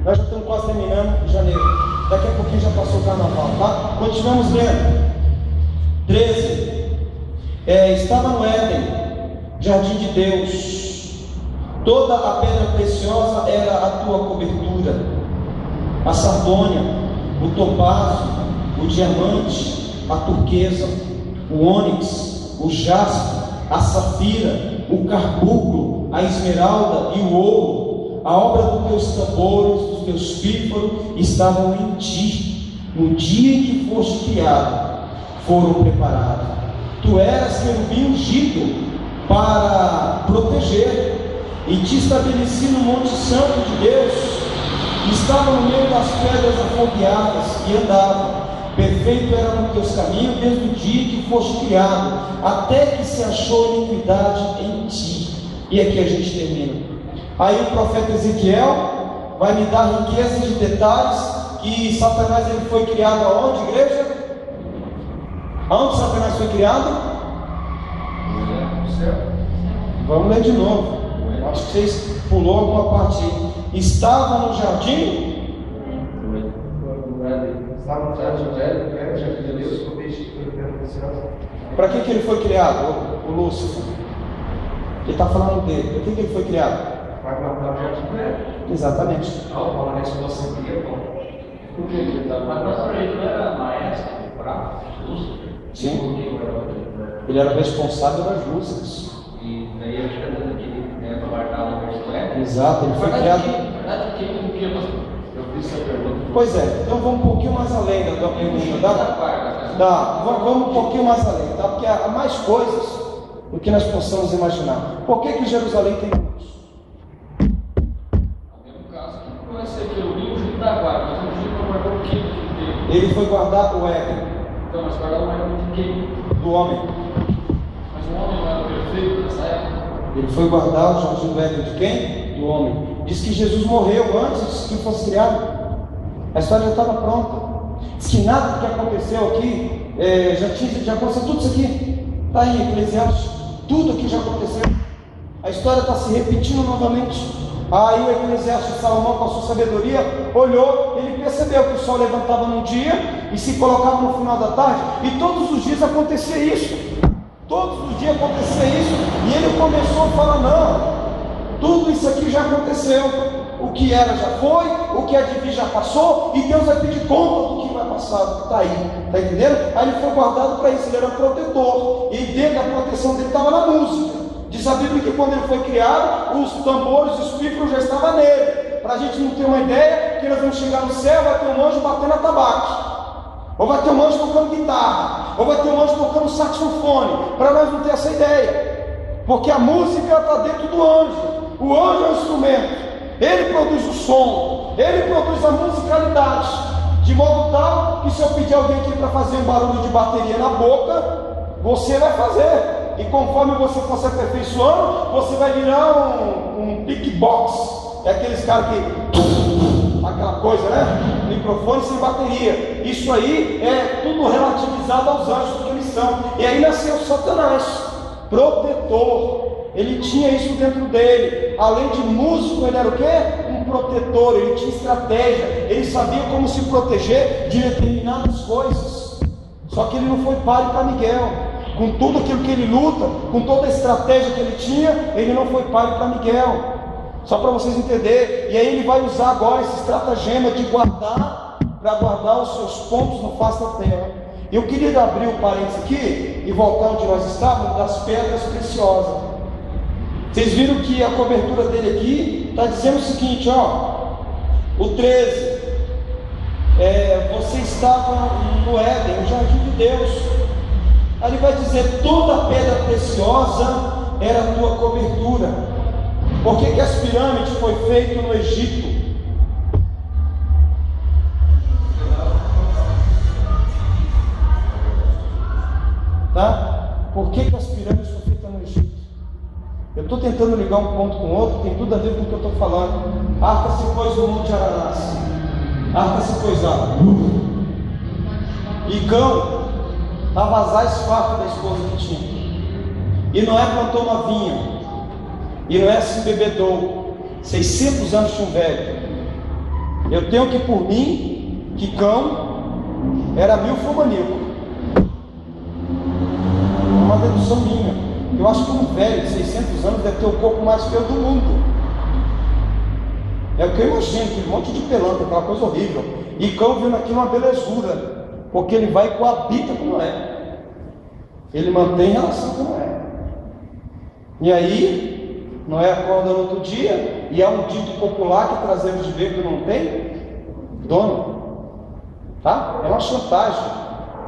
nós já estamos quase terminando janeiro. Daqui a pouquinho já passou o carnaval, tá? Continuamos lendo. 13. Estava no Éden, jardim de Deus. Toda a pedra preciosa era a tua cobertura: a sardônia, o topázio, o diamante, a turquesa, o ônix, o jaspe, a safira, o carbunclo, a esmeralda e o ouro. A obra dos teus tambores, dos teus pífaros estavam em ti. No dia em que foste criado, foram preparados. Tu eras querubim ungido para proteger, e te estabeleci no monte santo de Deus. Estava no meio das pedras afogueadas e andava. Perfeito era no teus caminhos desde o dia que foste criado, até que se achou iniquidade em ti. E aqui a gente termina. Aí o profeta Ezequiel vai me dar riqueza de detalhes que Satanás ele foi criado aonde, igreja? Aonde Satanás foi criado? No céu. Vamos ler de novo. Acho que vocês pulou alguma parte aí. Estava no jardim? Estava no jardim de Deus, com o peixe que foi precioso. Para que ele foi criado, o Lúcifer? Ele está falando dele. Por que ele foi criado? Vai guardar o jardim do Éden. Exatamente. Uma resposta seria bom. Por que ele está guardando? Ele não era maestro, bravo, justo. Sim. Ele era responsável das músicas. E daí a diferença que guardar o verso é. Exato, ele foi criado. Verdade que ele não eu fiz essa pergunta. Pois é, então vamos um pouquinho mais além da pergunta, tá? Vamos um pouquinho mais além, tá? Porque há mais coisas do que nós possamos imaginar. Por que Jerusalém tem muros? No mesmo caso, não vai ser pelo livro de da guarda, mas o livro para guardar o que dele? Ele foi guardar o Éden. Então, mas guardar o Éden de quem? Do homem. Mas o homem não era perfeito nessa época? Ele foi guardar o jardim do Éden de quem? Do homem. Diz que Jesus morreu antes que fosse criado. A história já estava pronta. Diz que nada do que aconteceu aqui já aconteceu tudo isso aqui. Está aí, Eclesiastes. Tudo aqui já aconteceu. A história está se repetindo novamente. Aí o Eclesiastes de Salomão, com a sua sabedoria, olhou, ele percebeu que o sol levantava num dia e se colocava no final da tarde, e todos os dias acontecia isso. Todos os dias acontecia isso, e ele começou a falar: não, tudo isso aqui já aconteceu, o que era já foi, o que é de vir já passou, e Deus vai pedir conta do que vai passar, do que está aí, está entendendo? Aí ele foi guardado para isso, ele era protetor, e dentro da proteção dele estava na música. Diz a Bíblia que quando ele foi criado, os tambores e os pífaros já estavam nele. Para a gente não ter uma ideia, que nós vamos chegar no céu, vai ter um anjo batendo atabaque, ou vai ter um anjo tocando guitarra, ou vai ter um anjo tocando saxofone, para nós não ter essa ideia, porque a música está dentro do anjo. O anjo é o instrumento, ele produz o som, ele produz a musicalidade, de modo tal que se eu pedir alguém aqui para fazer um barulho de bateria na boca, você vai fazer. E conforme você for se aperfeiçoando, você vai virar um beatbox. É aqueles caras que... aquela coisa, né? Microfone sem bateria. Isso aí é tudo relativizado aos anjos que eles são. E aí nasceu Satanás, protetor. Ele tinha isso dentro dele. Além de músico, ele era o quê? Um protetor. Ele tinha estratégia. Ele sabia como se proteger de determinadas coisas. Só que ele não foi páreo para Miguel. Com tudo aquilo que ele luta, com toda a estratégia que ele tinha, ele não foi páreo para Miguel. Só para vocês entenderem. E aí ele vai usar agora esse estratagema de guardar, para guardar os seus pontos no face da terra. Eu queria abrir o parênteses aqui e voltar onde nós estávamos, das pedras preciosas. Vocês viram que a cobertura dele aqui está dizendo o seguinte, ó, o 13, você estava no Éden, o jardim de Deus. Aí ele vai dizer: toda pedra preciosa era a tua cobertura. Por que as pirâmides foi feito no Egito? Tá? Por que as pirâmides foram feitas no Egito? Eu estou tentando ligar um ponto com o outro, tem tudo a ver com o que eu estou falando. A arca se pôs no Monte Araras. A arca se pôs lá. E Cão a vazar esse fato da esposa que tinha. E Noé plantou uma vinha, e Noé se embebedou. 600 anos tinha um velho. Eu tenho que por mim que Cão era milfomaníaco. É uma dedução minha. Eu acho que um velho de 600 anos deve ter o corpo mais feio do mundo. É o que eu imagino, aquele monte de pelanca, aquela coisa horrível. E Cão viu naquilo uma belezura, porque ele vai e coabita com Noé. Ele mantém relação com Noé. E aí, Noé acorda no outro dia, e há um dito popular que trazeiro de verde não tem dono. Tá? É uma chantagem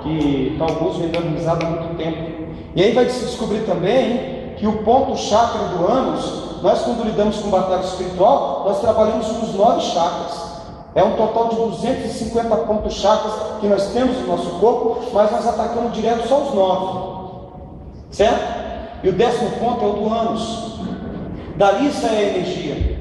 que alguns vêm dando risada há muito tempo. E aí vai se descobrir também que o ponto chakra do ânus, nós quando lidamos com batalha espiritual, nós trabalhamos nos 9 chakras. É um total de 250 pontos chakras que nós temos no nosso corpo, mas nós atacamos direto só os 9. Certo? E o 10º ponto é o do ânus. Dali sai a energia.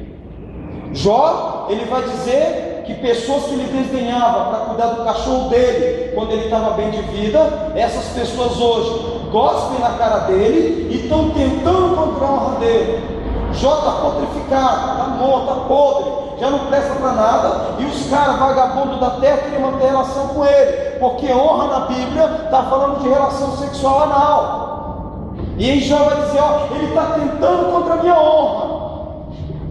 Jó, ele vai dizer que pessoas que ele desdenhava para cuidar do cachorro dele, quando ele estava bem de vida, essas pessoas hoje gospem na cara dele e estão tentando encontrar a honra dele. Jó está potrificado, está morto, está podre, já não presta para nada, e os caras vagabundos da terra querem manter relação com ele, porque honra na Bíblia está falando de relação sexual anal. E aí Jó vai dizer, ó, ele está tentando contra a minha honra.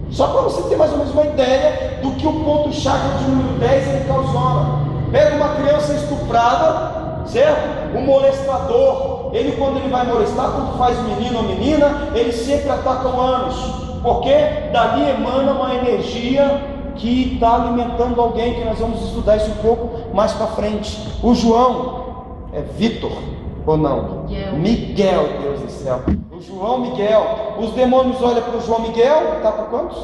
Só para você ter mais ou menos uma ideia do que o ponto chakra de número 10 ele causona. Pega uma criança estuprada, certo? Um molestador, ele quando ele vai molestar, quando faz menino ou menina, ele sempre ataca o ânus, porque dali emana uma energia que está alimentando alguém, que nós vamos estudar isso um pouco mais para frente. O João é Vitor ou não? Miguel, Deus do céu. O João Miguel, os demônios olham para o João Miguel, está por quantos?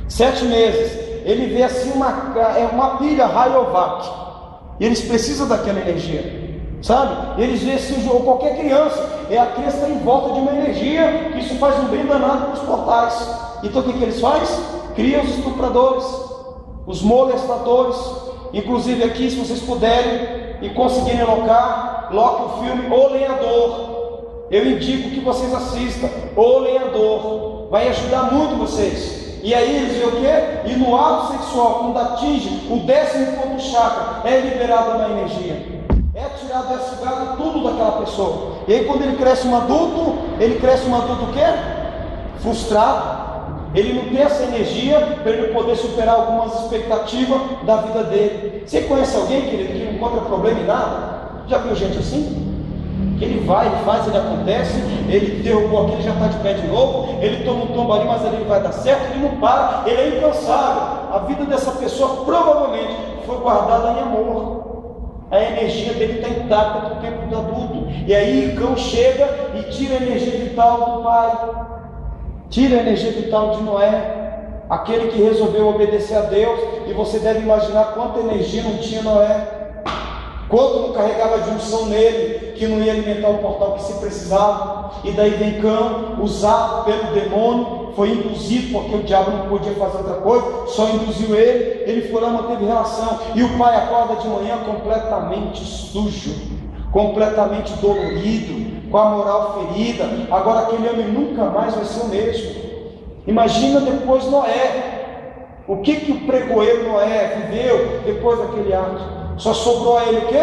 7 meses. Ele vê assim uma pilha Rayovac, e eles precisam daquela energia, sabe? Eles veem assim, ou qualquer criança, a criança está em volta de uma energia, que isso faz um bem danado para os portais. Então o que eles fazem? Criam os estupradores, os molestadores. Inclusive aqui, se vocês puderem e conseguirem loque o filme O Lenhador. Eu indico que vocês assistam O Lenhador, vai ajudar muito vocês. E aí eles veem o quê? E no ato sexual, quando atinge o 10º ponto chakra, é liberada uma energia, é tirado, é sugado tudo daquela pessoa. E aí quando ele cresce um adulto o quê? Frustrado. Ele não tem essa energia para ele poder superar algumas expectativas da vida dele. Você conhece alguém, querido, que não encontra problema em nada? Já viu gente assim? Que ele vai, ele faz, ele acontece, ele derrubou aqui, ele já está de pé de novo, ele toma um tombo ali, mas ali ele vai dar certo, ele não para, ele é incansável. A vida dessa pessoa provavelmente foi guardada em amor. A energia dele está intacta do tempo do adulto. E aí Cão chega e tira a energia vital do pai, tira a energia vital de Noé, aquele que resolveu obedecer a Deus. E você deve imaginar quanta energia não tinha Noé, quanto não carregava de unção nele, que não ia alimentar o portal que se precisava. E daí vem Cão, usado pelo demônio, foi induzido, porque o diabo não podia fazer outra coisa, só induziu ele foi lá, manteve relação. E o pai acorda de manhã completamente sujo, completamente dolorido, com a moral ferida. Agora aquele homem nunca mais vai ser o mesmo. Imagina depois Noé, o que o pregoeiro Noé viveu depois daquele ato. Só sobrou a ele o quê?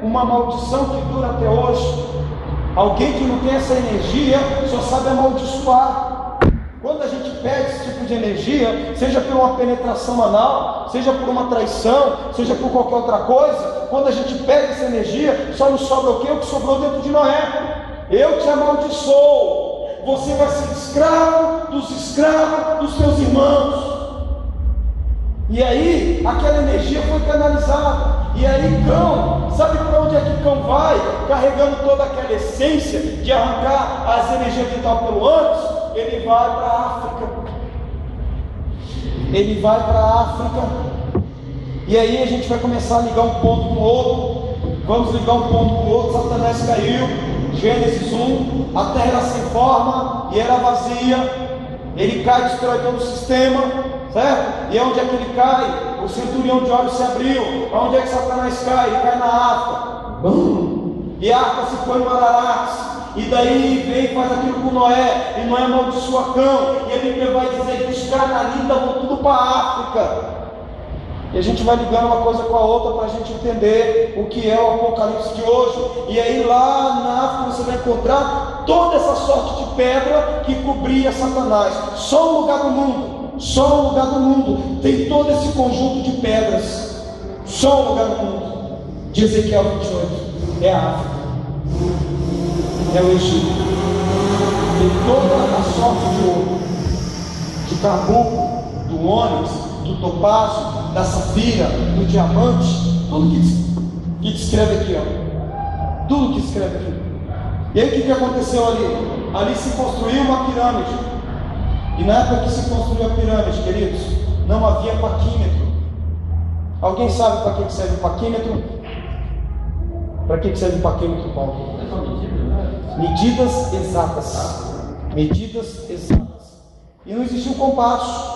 Uma maldição que dura até hoje. Alguém que não tem essa energia só sabe amaldiçoar. Quando a gente perde esse tipo de energia, seja por uma penetração anal, seja por uma traição, seja por qualquer outra coisa, quando a gente perde essa energia, só nos sobra o quê? O que sobrou dentro de Noé. Eu te amaldiçoo, você vai ser escravo dos teus irmãos. E aí, aquela energia foi canalizada. E aí Cão, sabe para onde é que Cão vai? Carregando toda aquela essência de arrancar as energias vitais pelo ânus. Ele vai para a África. Ele vai para a África. E aí a gente vai começar a ligar um ponto com o outro. Vamos ligar um ponto com o outro. Satanás caiu. Gênesis 1. A terra era sem forma e era vazia. Ele cai, destrói todo o sistema, certo? E onde é que ele cai? O centurião de olhos se abriu. Onde é que Satanás cai? Ele cai na arca. E a arca se põe no Ararax. E daí vem e faz aquilo com Noé. E Noé amaldiçoa Cão. E ele vai dizer que os cananitas vão tudo para a África. E a gente vai ligando uma coisa com a outra para a gente entender o que é o Apocalipse de hoje. E aí lá na África você vai encontrar toda essa sorte de pedra que cobria Satanás. Só um lugar do mundo, só um lugar do mundo tem todo esse conjunto de pedras. Só um lugar do mundo. De Ezequiel 28 é a África, é o Egito. Tem toda a sorte de ouro, de carbuco, do ônix, do topázio, da safira, do diamante, tudo que descreve aqui, ó. Tudo que descreve aqui. E aí o que aconteceu ali? Ali se construiu uma pirâmide. E na época que se construiu a pirâmide, queridos, não havia paquímetro. Alguém sabe para que serve o paquímetro? Para que serve o paquímetro, Paulo? Medidas exatas. Medidas exatas. E não existia um compasso.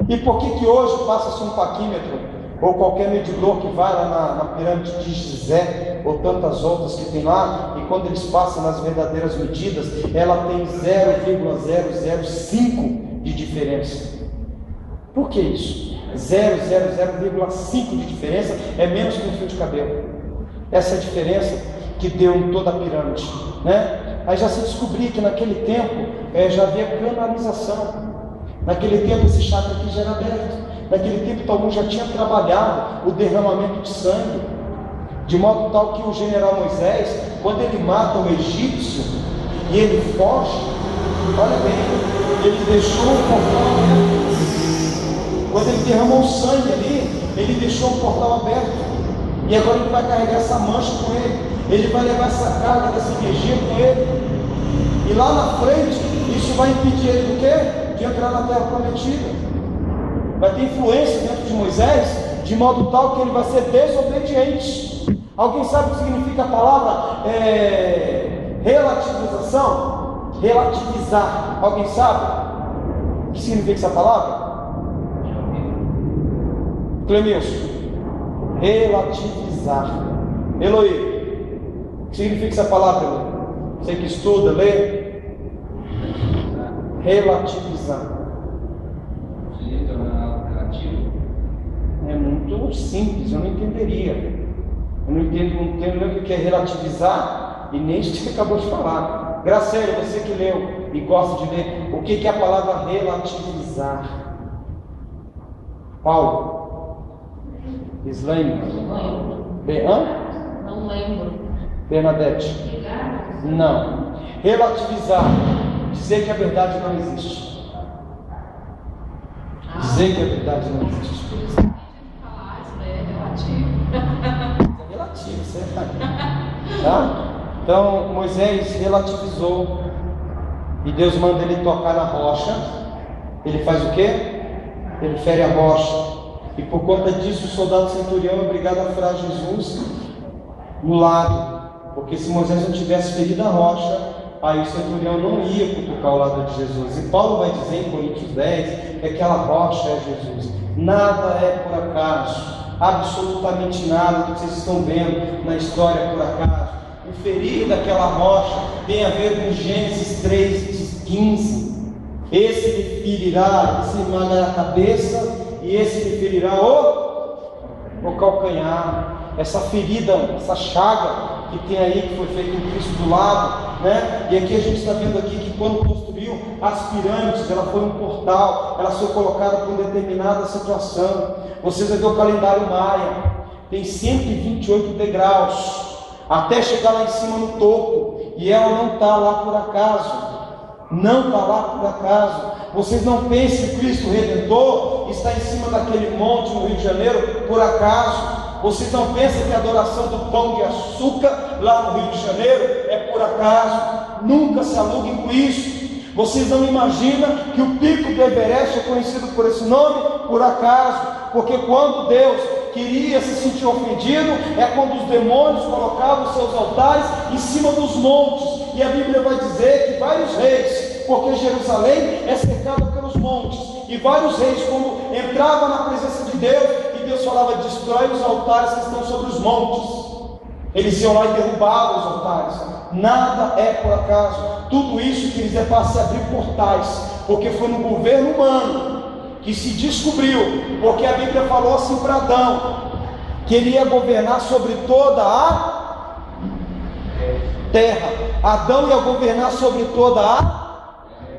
E por que hoje passa-se um paquímetro, ou qualquer medidor que vai lá na pirâmide de Gizé, ou tantas outras que tem lá, e quando eles passam nas verdadeiras medidas, ela tem 0,005 de diferença. Por que isso? 0,005 de diferença é menos que um fio de cabelo. Essa é a diferença que deu em toda a pirâmide, né? Aí já se descobria que naquele tempo já havia canalização. Naquele tempo esse chakra aqui já era aberto. Naquele tempo Talmud já tinha trabalhado o derramamento de sangue, de modo tal que o general Moisés, quando ele mata o egípcio e ele foge, olha bem, ele deixou o portal aberto. Quando ele derramou o sangue ali, ele deixou o portal aberto. E agora ele vai carregar essa mancha com ele. Ele vai levar essa carga dessa energia com ele. E lá na frente, isso vai impedir ele do quê? De entrar na terra prometida. Vai ter influência dentro de Moisés, de modo tal que ele vai ser desobediente. Alguém sabe o que significa a palavra relativização? Relativizar. Alguém sabe o que significa essa palavra? Clemilson. Relativizar. Eloí. O que significa essa palavra, Eloí? Você que estuda, lê. Relativizar. É muito simples, eu não entenderia. Eu não entendo o que é relativizar e nem isso que você acabou de falar. Graciela, você que leu e gosta de ler, o que é a palavra relativizar? Paulo? Slane? Não lembro. Bernadette? Não. Relativizar, dizer que a verdade não existe. Dizer que a verdade não existe. Por isso que a gente falar, isso daí é relativo. É relativo, certo? Tá? Então Moisés relativizou e Deus manda ele tocar na rocha. Ele faz o quê? Ele fere a rocha. E por conta disso o soldado centurião é obrigado a furar Jesus no lado. Porque se Moisés não tivesse ferido a rocha, aí o centurião não ia cutucar o lado de Jesus. E Paulo vai dizer em Coríntios 10 que aquela rocha é Jesus. Nada é por acaso, absolutamente nada que vocês estão vendo na história é por acaso. O ferir daquela rocha tem a ver com Gênesis 3:15. Esse lhe ferirá, esse lhe esmagará a cabeça, e esse lhe ferirá o calcanhar. Essa ferida, essa chaga que tem aí, que foi feita em Cristo do lado, né? E aqui a gente está vendo aqui que quando construiu as pirâmides, ela foi um portal, ela foi colocada para uma determinada situação. Vocês vão ver o calendário maia, tem 128 degraus, até chegar lá em cima no topo, e ela não está lá por acaso, não está lá por acaso. Vocês não pensem que Cristo Redentor está em cima daquele monte no Rio de Janeiro por acaso. Vocês não pensam que a adoração do pão de açúcar lá no Rio de Janeiro é por acaso. Nunca se aluguem com isso. Vocês não imaginam que o pico do Everest é conhecido por esse nome por acaso. Porque quando Deus queria se sentir ofendido, é quando os demônios colocavam seus altares em cima dos montes. E a Bíblia vai dizer que vários reis, porque Jerusalém é cercada pelos montes, e vários reis, quando entravam na presença de Deus, e Deus falava: destrói os altares que estão sobre os montes, eles iam lá e derrubavam os altares. Nada é por acaso. Tudo isso que eles é para se abrir portais, porque foi no governo humano que se descobriu, porque a Bíblia falou assim para Adão, que ele ia governar sobre toda a terra. Adão ia governar sobre toda a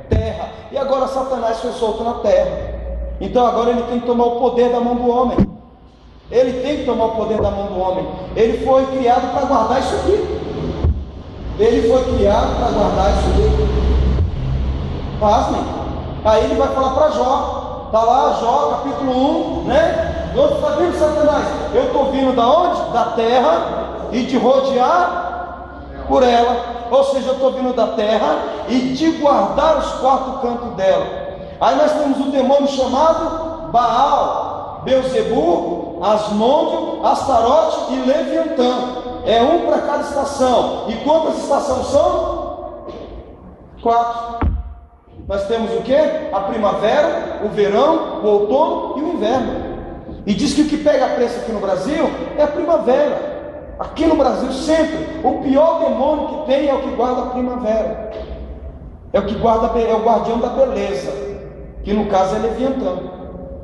terra. E agora Satanás foi solto na terra. Então agora ele tem que tomar o poder da mão do homem. Ele tem que tomar o poder da mão do homem. Ele foi criado para guardar isso aqui. Ele foi criado para guardar isso aqui. Pasmem. Aí ele vai falar para Jó. Está lá Jó capítulo 1, né? Onde está vindo Satanás? Eu estou vindo da onde? Da terra, e de rodear por ela. Ou seja, eu estou vindo da terra e de guardar os quatro cantos dela. Aí nós temos um demônio chamado Baal, Belzebu, Asmôndio, Astarote e Leviantã. É um para cada estação. E quantas estações são? 4. Nós temos o que? A primavera, o verão, o outono e o inverno. E diz que o que pega preço aqui no Brasil é a primavera. Aqui no Brasil sempre, o pior demônio que tem é o que guarda a primavera. É o que guarda, é o guardião da beleza, que no caso é Leviantã.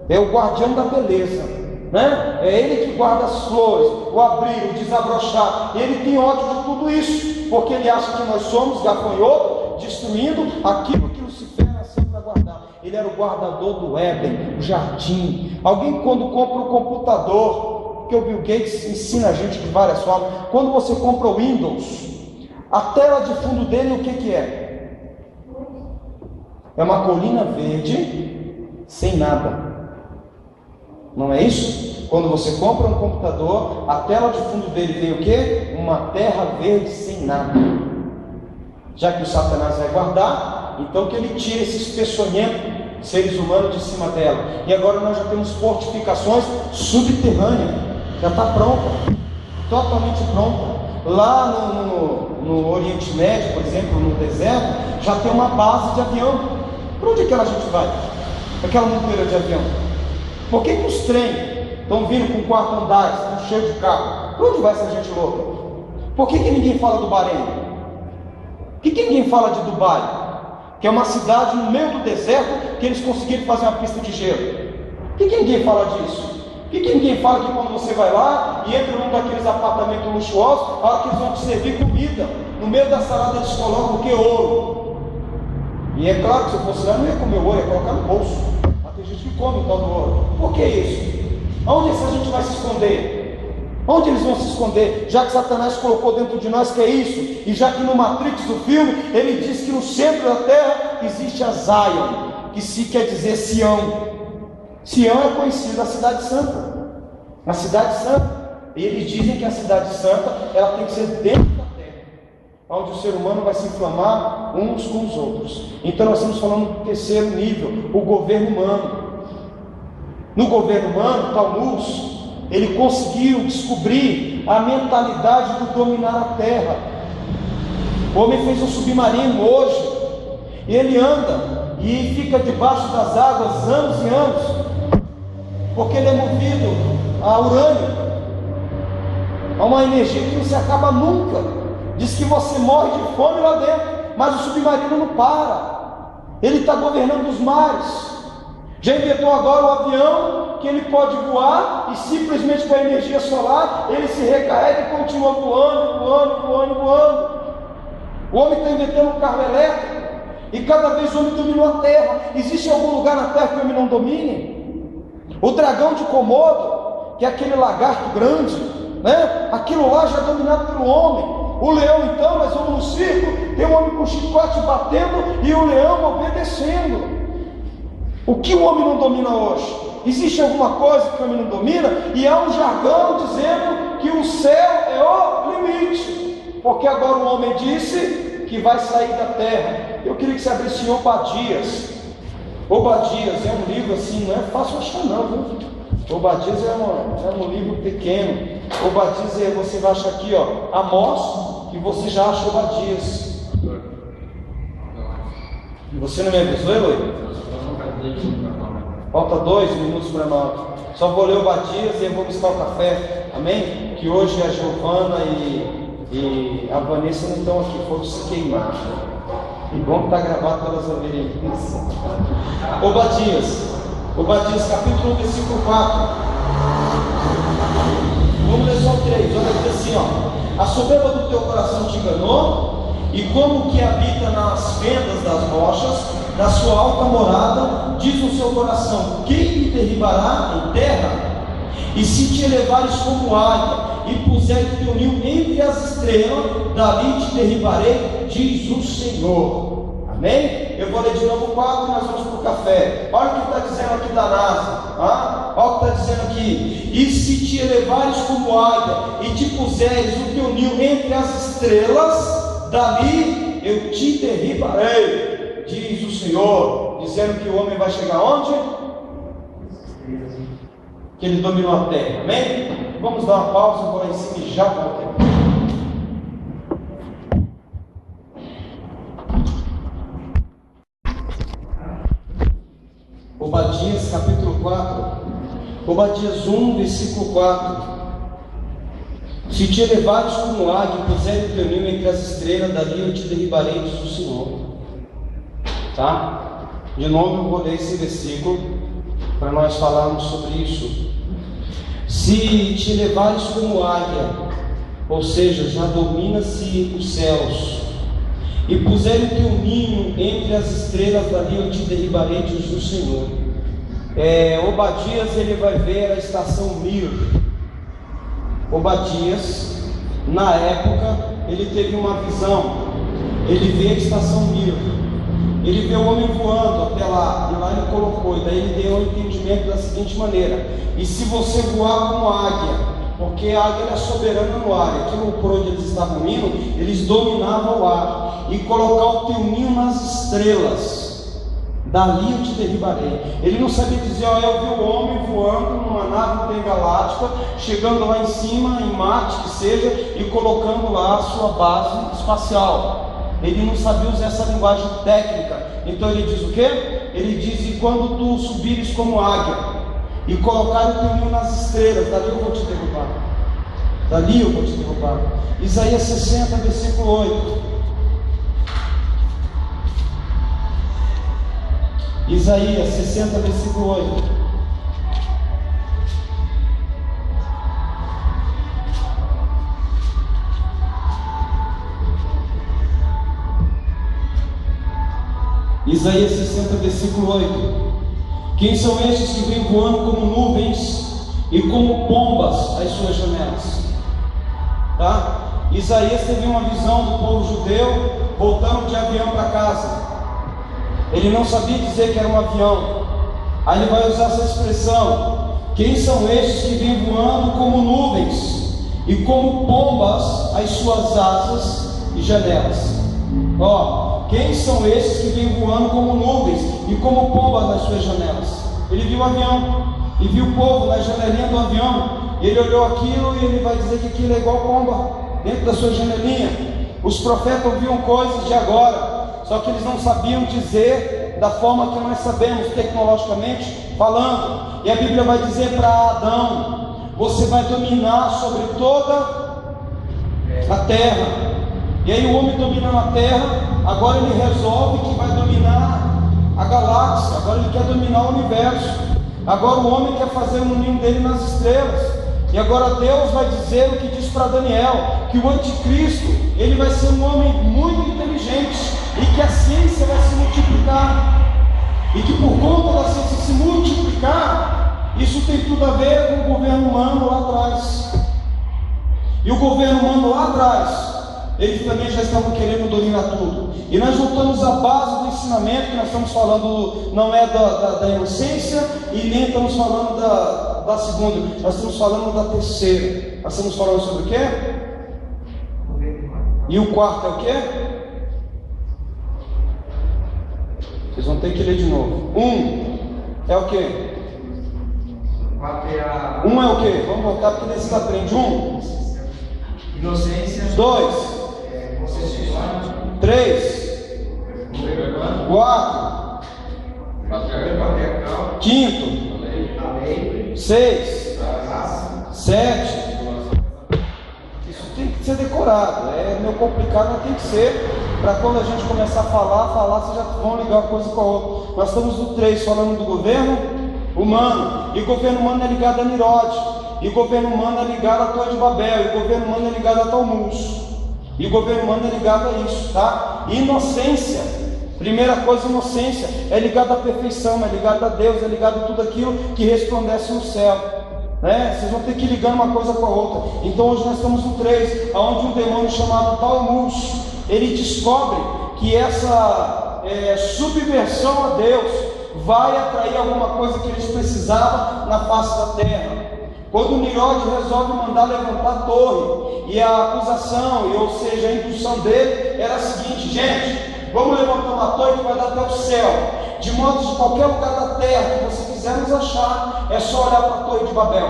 É o guardião da beleza. né? É ele que guarda as flores, o abrir, o desabrochar. Ele tem ódio de tudo isso, porque ele acha que nós somos gafanhoto, destruindo aquilo que Lucifer nasceu para guardar. Ele era o guardador do Éden, o jardim. Alguém, quando compra um computador, que o Bill Gates ensina a gente de várias formas, quando você compra o Windows, a tela de fundo dele, o que é? É uma colina verde sem nada. Não é isso? Quando você compra um computador, a tela de fundo dele tem o quê? Uma terra verde sem nada. Já que o Satanás vai guardar, então que ele tire esses peçonhentos seres humanos de cima dela. E agora nós já temos fortificações subterrâneas. Já está pronta, totalmente pronta. Lá no Oriente Médio, por exemplo, no deserto, já tem uma base de avião. Para onde é que a gente vai? Aquela monteira de avião. Por que os trens estão vindo com 4 andares, estão cheios de carro? Para onde vai essa gente louca? Por que ninguém fala do Bahrein? Por que ninguém fala de Dubai? Que é uma cidade no meio do deserto que eles conseguiram fazer uma pista de gelo. Por que ninguém fala disso? Por que ninguém fala que quando você vai lá e entra num daqueles apartamentos luxuosos, a hora que eles vão te servir comida, no meio da salada eles colocam o que? Ouro. E é claro que se eu fosse lá, não ia comer ouro, ia colocar no bolso. Mas tem gente que come o tal do ouro. Por que isso? Onde essa gente vai se esconder? Onde eles vão se esconder? Já que Satanás colocou dentro de nós que é isso, e já que no Matrix do filme, ele diz que no centro da terra existe a Zion, que se quer dizer Sião. Sião é conhecida a cidade santa. A cidade santa. E eles dizem que a cidade santa, ela tem que ser dentro da terra, onde o ser humano vai se inflamar uns com os outros. Então nós estamos falando do terceiro nível, o governo humano. No governo humano, Talmuz, ele conseguiu descobrir a mentalidade do dominar a terra. O homem fez um submarino hoje, e ele anda e fica debaixo das águas anos e anos, porque ele é movido a urânio, a uma energia que não se acaba nunca. Diz que você morre de fome lá dentro, mas o submarino não para. Ele está governando os mares. Já inventou agora o avião, que ele pode voar e simplesmente com a energia solar ele se recarrega e continua voando. O homem está inventando um carro elétrico, e cada vez o homem dominou a terra. Existe algum lugar na terra que o homem não domine? O dragão de Komodo, que é aquele lagarto grande, né? Aquilo lá já é dominado pelo homem. O leão, então, nós vamos no circo, tem um homem com chicote batendo e o leão obedecendo. O que o homem não domina hoje? Existe alguma coisa que o homem não domina? E há um jargão dizendo que o céu é o limite, porque agora o homem disse que vai sair da terra. Eu queria que você abrisse Obadias. Obadias é um livro assim, não é fácil achar não, viu? Obadias é um livro pequeno. Obadias você vai achar aqui, ó, Amós, e você já acha Obadias. Você não me avisou, Eloy? Falta 2 minutos para 9. Só vou ler Obadias e eu vou buscar o café. Amém? Que hoje a Giovana e a Vanessa não estão aqui, foram se queimar. E bom que está gravado para elas ouvirem isso. Obadias capítulo 1, versículo 4. Vamos ler só o 3. Olha aqui assim, ó. A soberba do teu coração te enganou, e como que habita nas fendas das rochas, na sua alta morada, diz o seu coração: quem me derribará em terra? E se te elevares como águia, e puseres o teu ninho entre as estrelas, dali te derribarei, diz o Senhor. Amém? Eu vou ler de novo 4 e nós vamos para o café. Olha o que está dizendo aqui da NASA. Olha o que está dizendo aqui. E se te elevares como águia, e te puseres o teu ninho entre as estrelas, dali eu te derribarei, diz o Senhor. Dizendo que o homem vai chegar onde? Que ele dominou a terra. Amém? Vamos dar uma pausa, vou lá em cima e já voltamos. Obadias capítulo 4. Obadias 1, versículo 4. Se te elevares como águia e puseres o teu ninho entre as estrelas, dali eu te derribarei, diz o Senhor. Tá? De novo eu vou ler esse versículo para nós falarmos sobre isso. Se te elevares como águia, ou seja, já domina-se os céus, e puser o teu ninho entre as estrelas, dali eu te derribarei, diz o Senhor. Obadias, ele vai ver a estação Mir. Obadias, na época, ele teve uma visão. Ele vê a estação Mir. Ele vê o homem voando até lá, e lá ele colocou, e daí ele deu o entendimento da seguinte maneira: e se você voar como águia, porque a águia é soberana no ar, aquilo por onde eles estavam indo, eles dominavam o ar, e colocar o teu ninho nas estrelas, dali eu te derribarei. Ele não sabia dizer, eu vi o homem voando numa nave intergaláctica, chegando lá em cima, em Marte que seja, e colocando lá a sua base espacial. Ele não sabia usar essa linguagem técnica. Então ele diz o quê? Ele diz, e quando tu subires como águia, e colocar o teu ninho nas estrelas, dali eu vou te derrubar. Dali eu vou te derrubar. Isaías 60, versículo 8. Isaías 60, versículo 8. Isaías 60, versículo 8. Quem são estes que vêm voando como nuvens e como pombas às suas janelas? Tá? Isaías teve uma visão do povo judeu voltando de avião para casa. Ele não sabia dizer que era um avião. Aí ele vai usar essa expressão: quem são estes que vêm voando como nuvens e como pombas às suas asas e janelas? Quem são esses que vêm voando como nuvens e como pombas nas suas janelas? Ele viu o avião e viu o povo na janelinha do avião. Ele olhou aquilo e ele vai dizer que aquilo é igual pomba dentro da sua janelinha. Os profetas ouviam coisas de agora, só que eles não sabiam dizer da forma que nós sabemos, tecnologicamente falando. E a Bíblia vai dizer para Adão: você vai dominar sobre toda a terra. E aí o homem dominando a terra, agora ele resolve que vai dominar a galáxia, agora ele quer dominar o universo. Agora o homem quer fazer um ninho dele nas estrelas. E agora Deus vai dizer o que diz para Daniel, que o anticristo, ele vai ser um homem muito inteligente, e que a ciência vai se multiplicar, e que por conta da ciência se multiplicar, isso tem tudo a ver com o governo humano lá atrás. E o governo humano lá atrás, eles também já estavam querendo dominar tudo. E nós voltamos à base do ensinamento, que nós estamos falando, não é da inocência, e nem estamos falando da segunda, nós estamos falando da terceira. Nós estamos falando sobre o quê? E o quarto é o quê? Vocês vão ter que ler de novo. É o quê? É o quê? Vamos voltar porque desse aprende. Inocência. 2. 3, 4, 5, 6, 7. Isso tem que ser decorado. É meio complicado, mas tem que ser, para quando a gente começar a falar, vocês já vão ligar uma coisa com a outra. Nós estamos no 3 falando do governo humano, e o governo humano é ligado a Nirod, e o governo humano é ligado à Torre de Babel, e o governo humano é ligado a Talmud. E o governo humano é ligado a isso, tá? Inocência, primeira coisa, inocência é ligado à perfeição, é ligado a Deus, é ligado a tudo aquilo que resplandece no céu, né? Vocês vão ter que ligar uma coisa com a outra. Então hoje nós estamos no 3, onde um demônio chamado Talmud, ele descobre que essa subversão a Deus vai atrair alguma coisa que eles precisavam na face da terra. Quando Nirod resolve mandar levantar a torre, e a acusação, ou seja, a indução dele era a seguinte: gente, vamos levantar uma torre que vai dar até o céu, de modo que de qualquer lugar da terra que você quiser nos achar, é só olhar para a Torre de Babel.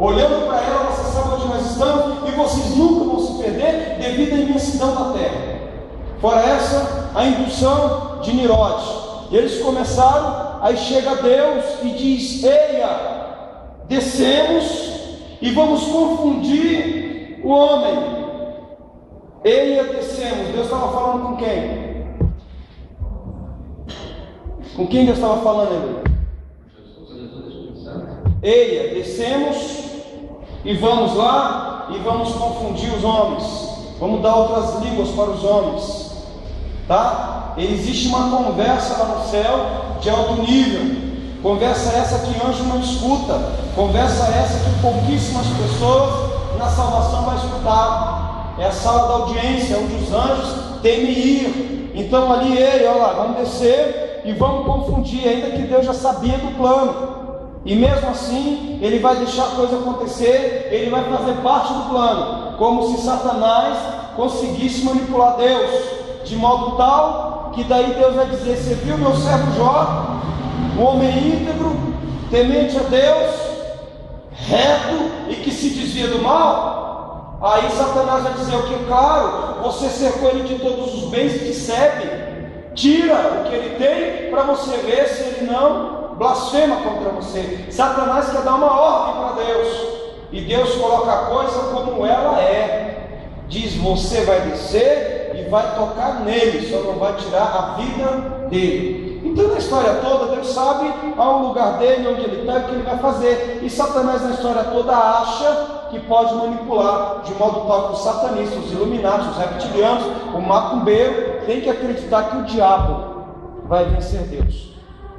Olhando para ela, você sabe onde nós estamos, e vocês nunca vão se perder devido à imensidão da terra. Fora essa, a indução de Nirod. E eles começaram, aí chega Deus e diz: eia, descemos e vamos confundir o homem. Eia, descemos. Deus estava falando com quem? Com quem Deus estava falando ali? Eia, descemos e vamos lá e vamos confundir os homens, vamos dar outras línguas para os homens, tá? Existe uma conversa lá no céu de alto nível, conversa essa que anjo não escuta, conversa essa que pouquíssimas pessoas na salvação vai escutar. É a sala da audiência, onde os anjos temem ir. Então ali ele, olha lá, vamos descer e vamos confundir, ainda que Deus já sabia do plano. E mesmo assim, ele vai deixar a coisa acontecer, ele vai fazer parte do plano, como se Satanás conseguisse manipular Deus, de modo tal que daí Deus vai dizer: você viu meu servo Jó, um homem íntegro, temente a Deus, reto e que se desvia do mal? Aí Satanás vai dizer o que? Claro, você cercou ele de todos os bens que recebe, tira o que ele tem para você ver se ele não blasfema contra você. Satanás quer dar uma ordem para Deus, e Deus coloca a coisa como ela é. Diz: você vai descer e vai tocar nele, só não vai tirar a vida dele. Então na história toda Deus sabe ao lugar dele, onde ele está e o que ele vai fazer. E Satanás na história toda acha que pode manipular, de modo tal que os satanistas, os iluminados, os reptilianos, o macumbeiro tem que acreditar que o diabo vai vencer Deus.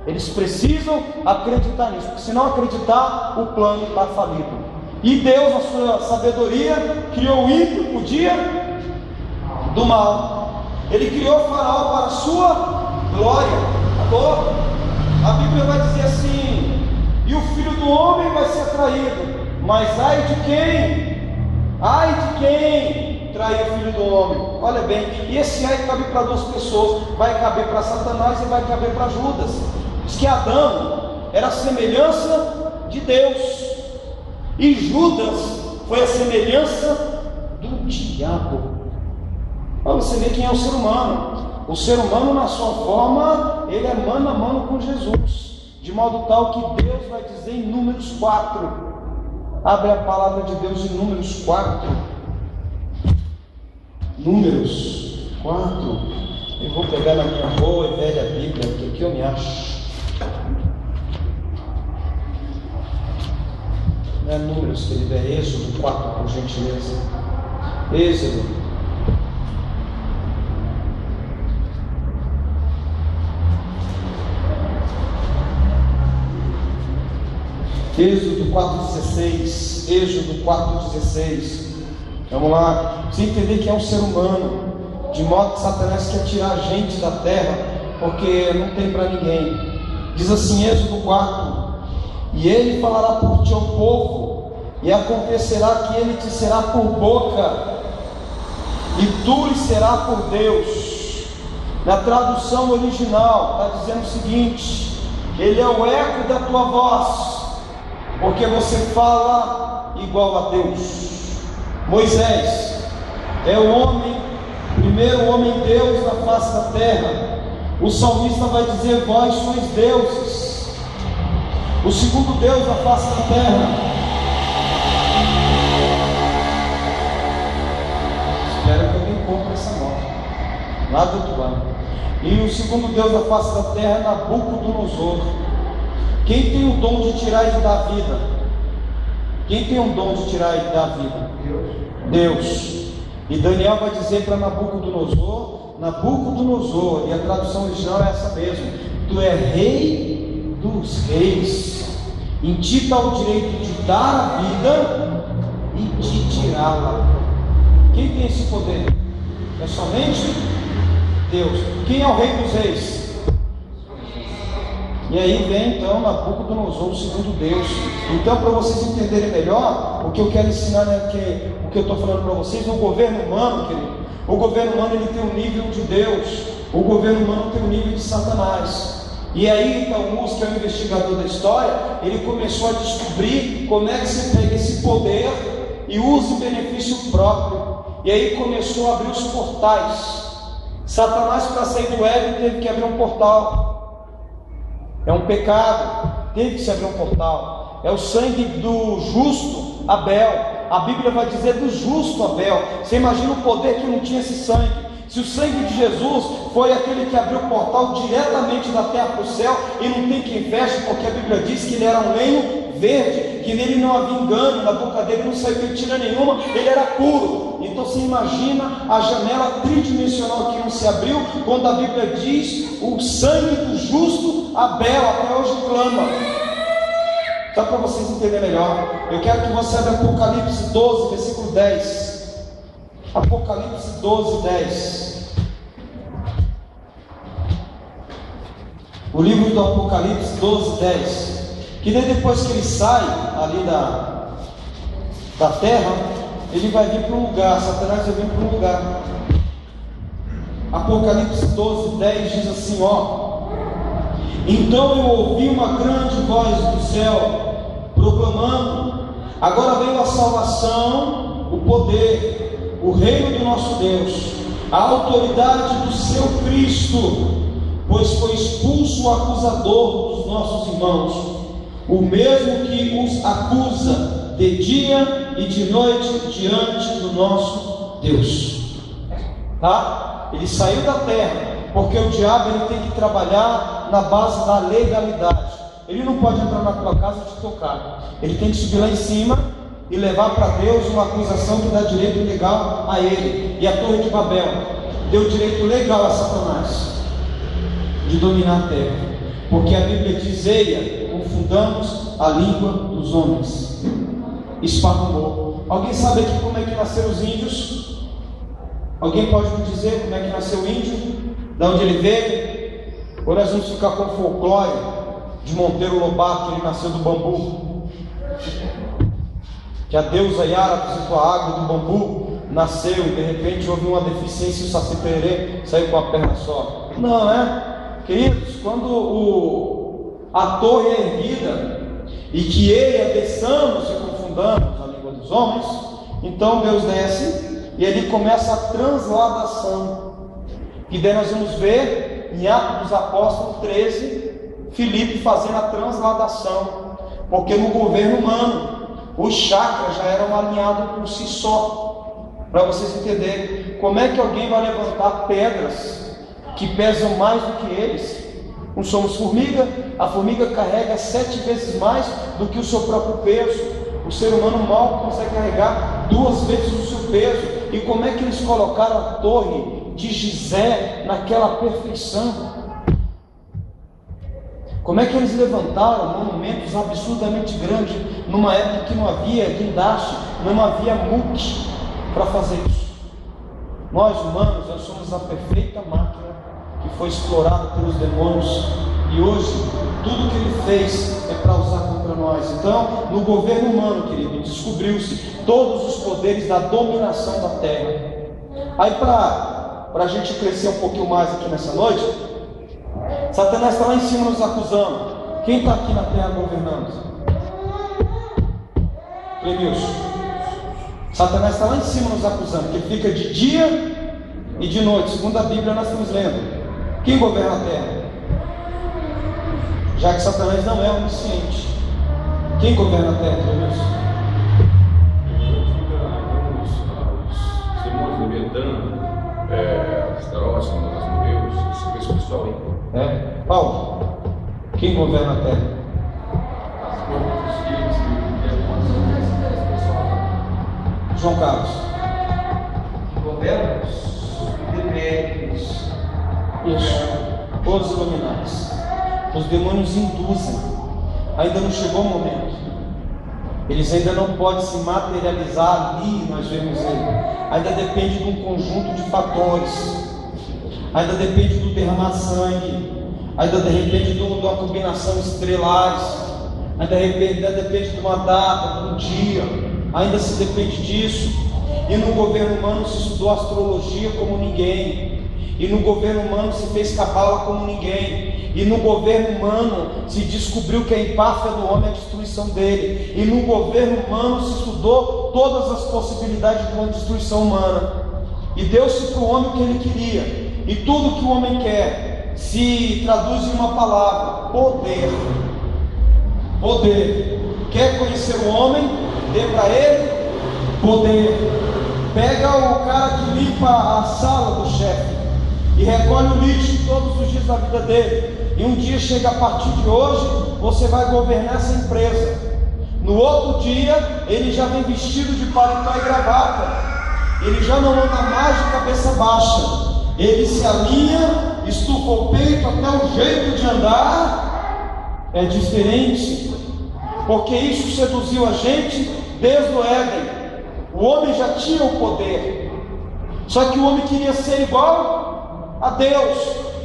Eles precisam acreditar nisso, porque se não acreditar, o plano está falido. E Deus, na sua sabedoria, criou o ímpio para o dia do mal. Ele criou o faraó para a sua glória. A Bíblia vai dizer assim: e o filho do homem vai ser traído. Mas ai de quem trair o filho do homem? Olha bem, e esse ai cabe para duas pessoas, vai caber para Satanás e vai caber para Judas. Diz que Adão era a semelhança de Deus, e Judas foi a semelhança do diabo. Olha, você vê quem é o ser humano. O ser humano, na sua forma, ele é mano a mano com Jesus, de modo tal que Deus vai dizer em Números 4. Abre a palavra de Deus em Números 4. Números 4. Eu vou pegar na minha boa e velha Bíblia, porque aqui eu me acho. Não é Números, querido, é Êxodo 4, por gentileza. Êxodo. Êxodo 4,16. Êxodo 4,16. Vamos lá. Você entender que é um ser humano, de modo que Satanás quer tirar a gente da terra, porque não tem para ninguém. Diz assim, Êxodo 4: e ele falará por ti ao povo, e acontecerá que ele te será por boca, e tu lhe será por Deus. Na tradução original está dizendo o seguinte: ele é o eco da tua voz, porque você fala igual a Deus. Moisés é o homem, primeiro homem Deus na face da terra. O salmista vai dizer: vós sois deuses. O segundo Deus na face da terra. Espero que alguém compre essa nota lá do outro lado. E o segundo Deus na face da terra é Nabucodonosor. Quem tem o dom de tirar e de dar vida? Quem tem o dom de tirar e dar vida? Deus. E Daniel vai dizer para Nabucodonosor, Nabucodonosor, e a tradução original é essa mesmo: tu é rei dos reis, em ti está o direito de dar a vida e de tirá-la. Quem tem esse poder? É somente Deus. Quem é o rei dos reis? E aí vem então Nabucodonosor, o segundo Deus. Então, para vocês entenderem melhor, o que eu quero ensinar é que o que eu estou falando para vocês, no governo humano, querido, o governo humano ele tem um nível de Deus, o governo humano tem um nível de Satanás. E aí então Musk, que é o investigador da história, ele começou a descobrir como é que se pega esse poder e usa em benefício próprio. E aí começou a abrir os portais. Satanás, para sair do Éden, teve que abrir um portal. É um pecado, teve que se abrir um portal. É o sangue do justo Abel. A Bíblia vai dizer do justo Abel. Você imagina o poder que não tinha esse sangue. Se o sangue de Jesus foi aquele que abriu o portal diretamente da terra para o céu, e não tem quem feche, porque a Bíblia diz que ele era um lenho verde, que nele não havia engano, na boca dele não saiu mentira nenhuma, ele era puro. Então você imagina a janela tridimensional que não se abriu, quando a Bíblia diz: o sangue do justo Abel até hoje clama. Só para vocês entenderem melhor, eu quero que você abra Apocalipse 12, versículo 10. Apocalipse 12, 10. O livro do Apocalipse 12, 10. Que daí depois que ele sai ali da terra, ele vai vir para um lugar, Satanás vai vir para um lugar. Apocalipse 12, 10 diz assim, ó: então eu ouvi uma grande voz do céu, proclamando: agora veio a salvação, o poder, o reino do nosso Deus, a autoridade do seu Cristo, pois foi expulso o acusador dos nossos irmãos, o mesmo que os acusa de dia e de noite diante do nosso Deus. Tá? Ele saiu da terra, porque o diabo ele tem que trabalhar na base da legalidade. Ele não pode entrar na tua casa e te tocar. Ele tem que subir lá em cima e levar para Deus uma acusação que dá direito legal a ele. E a Torre de Babel deu direito legal a Satanás de dominar a terra, porque a Bíblia diz: eia, confundamos a língua dos homens. Esparramou. Alguém sabe aqui como é que nasceram os índios? Alguém pode me dizer como é que nasceu o índio? De onde ele veio? Ou nós vamos ficar com o folclore de Monteiro Lobato, que ele nasceu do bambu, que a deusa Yara visitou a água do bambu, nasceu e de repente houve uma deficiência e o Saci Pererê saiu com a perna só. Não, né? Queridos, quando a torre é erguida e que eia, desçamos e confundamos a língua dos homens, então Deus desce e ele começa a transladação. E daí nós vamos ver em Atos dos Apóstolos 13, Filipe fazendo a transladação, porque no governo humano os chakras já eram alinhados por si só. Para vocês entenderem como é que alguém vai levantar pedras que pesam mais do que eles. Não somos formiga, a formiga carrega 7 vezes mais do que o seu próprio peso. O ser humano mal consegue carregar 2 vezes o seu peso. E como é que eles colocaram a torre de Gizé naquela perfeição? Como é que eles levantaram monumentos absurdamente grandes numa época que não havia guindaste, não havia muque para fazer isso? Nós humanos, nós somos a perfeita máquina que foi explorada pelos demônios, e hoje tudo que ele fez é para usar contra nós. Então, no governo humano, querido, descobriu-se todos os poderes da dominação da terra. Aí, para a gente crescer um pouquinho mais aqui nessa noite, Satanás está lá em cima nos acusando. Quem está aqui na terra governando? Clemilson. Satanás está lá em cima nos acusando, que ele fica de dia e de noite. Segundo a Bíblia nós estamos lendo. Quem governa a terra? Já que Satanás não é onisciente, quem governa a terra, Clemilson? Se movimentando, as carroças, os modelos, esse pessoal aí. É? Paulo, quem governa a terra? João Carlos. Governa os deméritos. Isso. Os iluminados. Os demônios induzem. Ainda não chegou o momento. Eles ainda não podem se materializar ali, nós vemos ele. Ainda depende de um conjunto de fatores. Ainda depende do derramar sangue. Ainda depende de uma combinação estrelares. Ainda depende de uma data, de um dia. Ainda se depende disso. E no governo humano se estudou astrologia como ninguém. E no governo humano se fez cabala como ninguém. E no governo humano se descobriu que a empáfia do homem é a destruição dele. E no governo humano se estudou todas as possibilidades de uma destruição humana. E deu-se para o homem o que ele queria. E tudo que o homem quer se traduz em uma palavra: poder. Poder. Quer conhecer o homem? Dê para ele poder. Pega o cara que limpa a sala do chefe e recolhe o lixo todos os dias da vida dele, e um dia chega: a partir de hoje você vai governar essa empresa. No outro dia, ele já vem vestido de paletó e gravata. Ele já não anda mais de cabeça baixa. Ele se alinha, estufa o peito, até o jeito de andar é diferente. Porque isso seduziu a gente desde o Éden. O homem já tinha o poder. Só que o homem queria ser igual a Deus.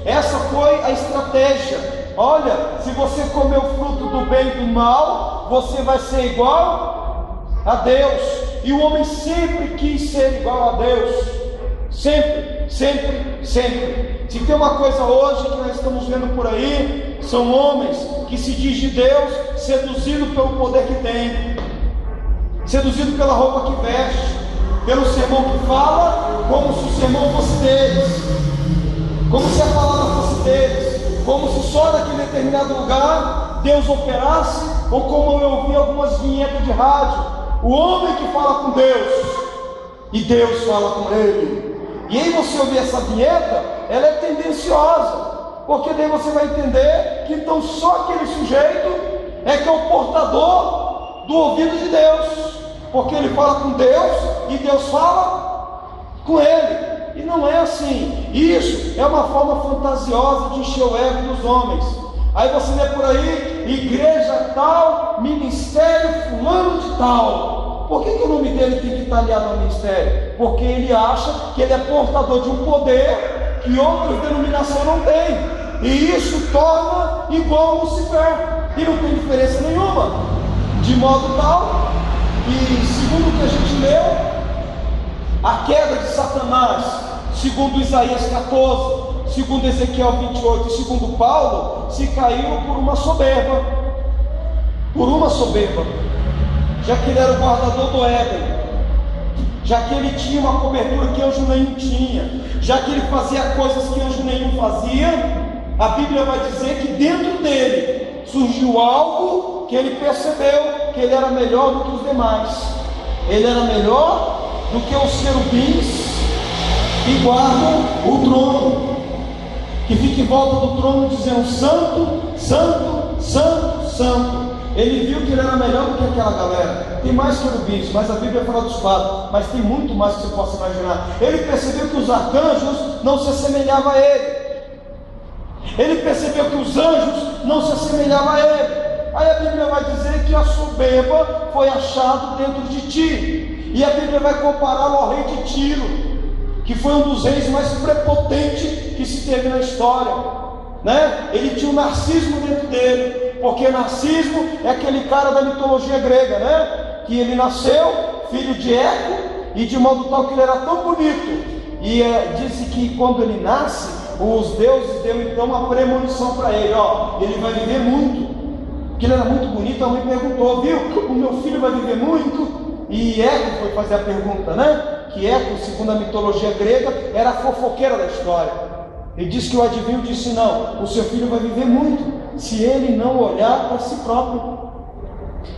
Essa foi a estratégia. Olha, se você comer o fruto do bem e do mal, você vai ser igual a Deus. E o homem sempre quis ser igual a Deus. Sempre, sempre, sempre. Se tem uma coisa hoje que nós estamos vendo por aí, são homens que se dizem de Deus, seduzidos pelo poder que tem, seduzidos pela roupa que veste, pelo sermão que fala, como se o sermão fosse deles, como se a palavra fosse deles, como se só naquele determinado lugar Deus operasse, ou como eu ouvi algumas vinhetas de rádio, o homem que fala com Deus, e Deus fala com ele. E aí você ouvir essa vinheta, ela é tendenciosa, porque daí você vai entender que então só aquele sujeito é que é o portador do ouvido de Deus, porque ele fala com Deus e Deus fala com ele. E não é assim. Isso é uma forma fantasiosa de encher o ego dos homens. Aí você vê por aí, igreja tal, ministério fulano de tal. Por que o nome dele tem que estar aliado ao ministério? Porque ele acha que ele é portador de um poder que outras denominações não têm. E isso torna igual a Lucifer. E não tem diferença nenhuma. De modo tal, e segundo o que a gente leu, a queda de Satanás, segundo Isaías 14, segundo Ezequiel 28 e segundo Paulo, se caiu por uma soberba. Por uma soberba. Já que ele era o guardador do Éden, já que ele tinha uma cobertura que anjo nenhum tinha, já que ele fazia coisas que anjo nenhum fazia, a Bíblia vai dizer que dentro dele surgiu algo que ele percebeu que ele era melhor do que os demais. Ele era melhor do que os querubins que guardam o trono, que fica em volta do trono dizendo santo, santo, santo, santo. Ele viu que ele era melhor do que aquela galera. Tem mais querubins, mas a Bíblia fala dos 4, mas tem muito mais que você possa imaginar. Ele percebeu que os arcanjos não se assemelhavam a ele. Ele percebeu que os anjos não se assemelhavam a ele. Aí a Bíblia vai dizer que a soberba foi achado dentro de ti. E a Bíblia vai compará-lo ao rei de Tiro, que foi um dos reis mais prepotentes que se teve na história, né? Ele tinha um narcismo dentro dele, porque narcismo é aquele cara da mitologia grega, né? Que ele nasceu filho de Eco, e de modo tal que ele era tão bonito, e disse que quando ele nasce, os deuses deu então uma premonição para ele, ó, ele vai viver muito, porque ele era muito bonito. A mãe perguntou, viu, o meu filho vai viver muito? E Eco foi fazer a pergunta, né? Que Eco, segundo a mitologia grega, era a fofoqueira da história. Ele disse que o adivinho disse, não, o seu filho vai viver muito, se ele não olhar para si próprio.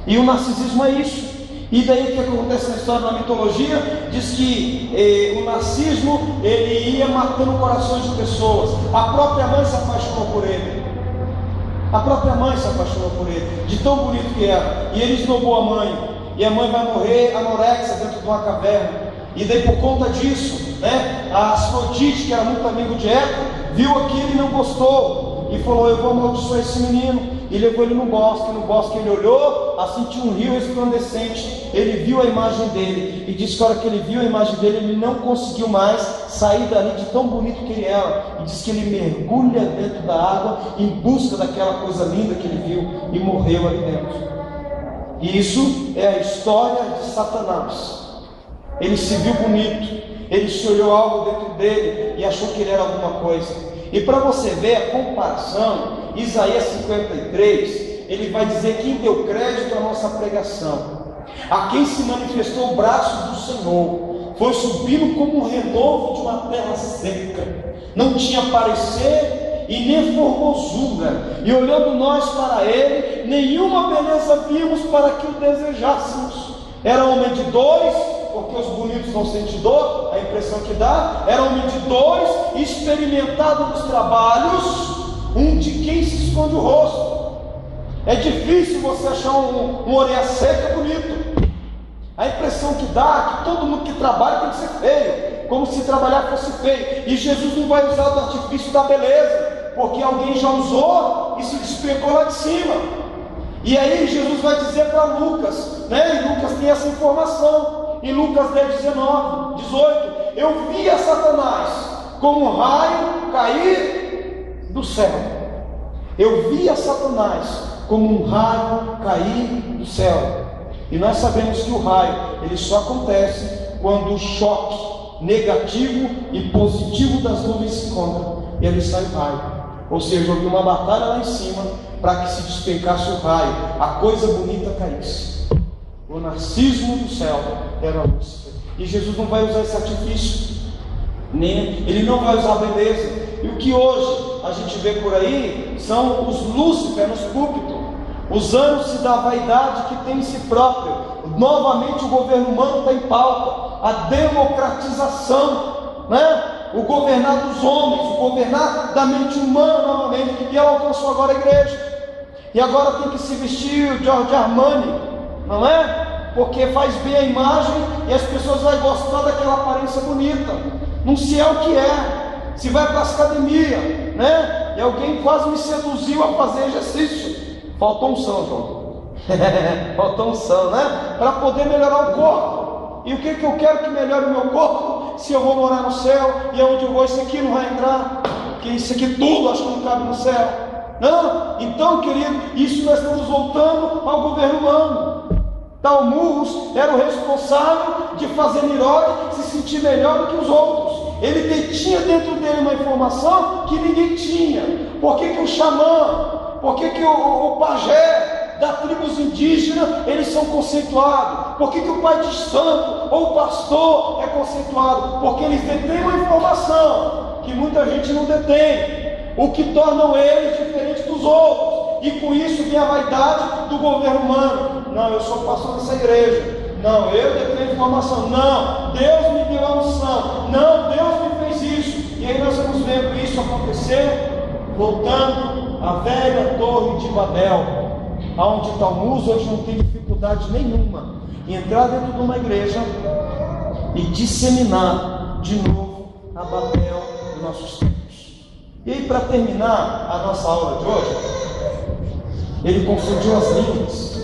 E o narcisismo é isso. E daí o que acontece na história, na mitologia? Diz que o narcisismo, ele ia matando corações de pessoas. A própria mãe se apaixonou por ele. A própria mãe se apaixonou por ele, de tão bonito que era. E ele esnobou a mãe. E a mãe vai morrer anorexa dentro de uma caverna. E daí por conta disso, né, a Afrodite, que era muito amigo de Eco, viu aquilo e não gostou. E falou, eu vou amaldiçoar esse menino. E levou ele no bosque ele olhou, assim tinha um rio resplandecente, ele viu a imagem dele, e disse que a hora que ele viu a imagem dele, ele não conseguiu mais sair dali de tão bonito que ele era, e diz que ele mergulha dentro da água, em busca daquela coisa linda que ele viu, e morreu ali dentro. E isso é a história de Satanás. Ele se viu bonito, ele se olhou algo dentro dele, e achou que ele era alguma coisa. E para você ver a comparação, Isaías 53, ele vai dizer quem deu crédito à nossa pregação, a quem se manifestou o braço do Senhor, foi subindo como um renovo de uma terra seca, não tinha parecer e nem formosura, e olhando nós para ele, nenhuma beleza vimos para que o desejássemos. Era homem de dores, porque os bonitos não sentem dor, a impressão que dá, era homem de dores, experimentado nos trabalhos, um de quem se esconde o rosto. É difícil você achar um orelha seca bonito. A impressão que dá é que todo mundo que trabalha tem que ser feio, como se trabalhar fosse feio. E Jesus não vai usar do artifício da beleza, porque alguém já usou e se despegou lá de cima. E aí Jesus vai dizer para Lucas, né? E Lucas tem essa informação, em Lucas 10, 19, 18: eu via Satanás como um raio cair do céu. Eu via Satanás como um raio cair do céu. E nós sabemos que o raio, ele só acontece quando o choque negativo e positivo das nuvens se encontram, e ali sai o raio. Ou seja, houve uma batalha lá em cima para que se despencasse o raio, a coisa bonita caísse. O narcismo do céu era Lúcifer. E Jesus não vai usar esse artifício, ele não vai usar a beleza. E o que hoje a gente vê por aí são os Lúcifer nos púlpitos, usando-se da vaidade que tem em si próprio. Novamente o governo humano está em pauta, a democratização, né? O governar dos homens, o governar da mente humana novamente. E ela alcançou agora a igreja, e agora tem que se vestir o Giorgio Armani, não é? Porque faz bem a imagem e as pessoas vão gostar daquela aparência bonita. Não se é o que é, se vai para as academias, né? E alguém quase me seduziu a fazer exercício. Faltou unção, João. Faltou unção, né? Para poder melhorar o corpo. E o que eu quero que melhore o meu corpo? Se eu vou morar no céu, e aonde eu vou, isso aqui não vai entrar, porque isso aqui tudo acho que não cabe no céu. Não? Então, querido, isso nós estamos voltando ao governo humano. Talmuz era o responsável de fazer Nirod se sentir melhor do que os outros. Ele detinha dentro dele uma informação que ninguém tinha. Por que o xamã, por que o pajé da tribos indígenas, eles são conceituados? Por que o pai de santo ou o pastor é conceituado? Porque eles detêm uma informação que muita gente não detém, o que tornam eles diferentes dos outros. E com isso vem a vaidade do governo humano. Não, eu sou pastor dessa igreja. Não, eu detenho informação. Não, Deus me deu a unção. Não, Deus me fez isso. E aí nós vamos vendo isso acontecer, voltando à velha torre de Babel, onde Talmuz hoje não tem dificuldade nenhuma em entrar dentro de uma igreja e disseminar de novo a Babel dos nossos tempos. E aí, para terminar a nossa aula de hoje, ele confundiu as línguas.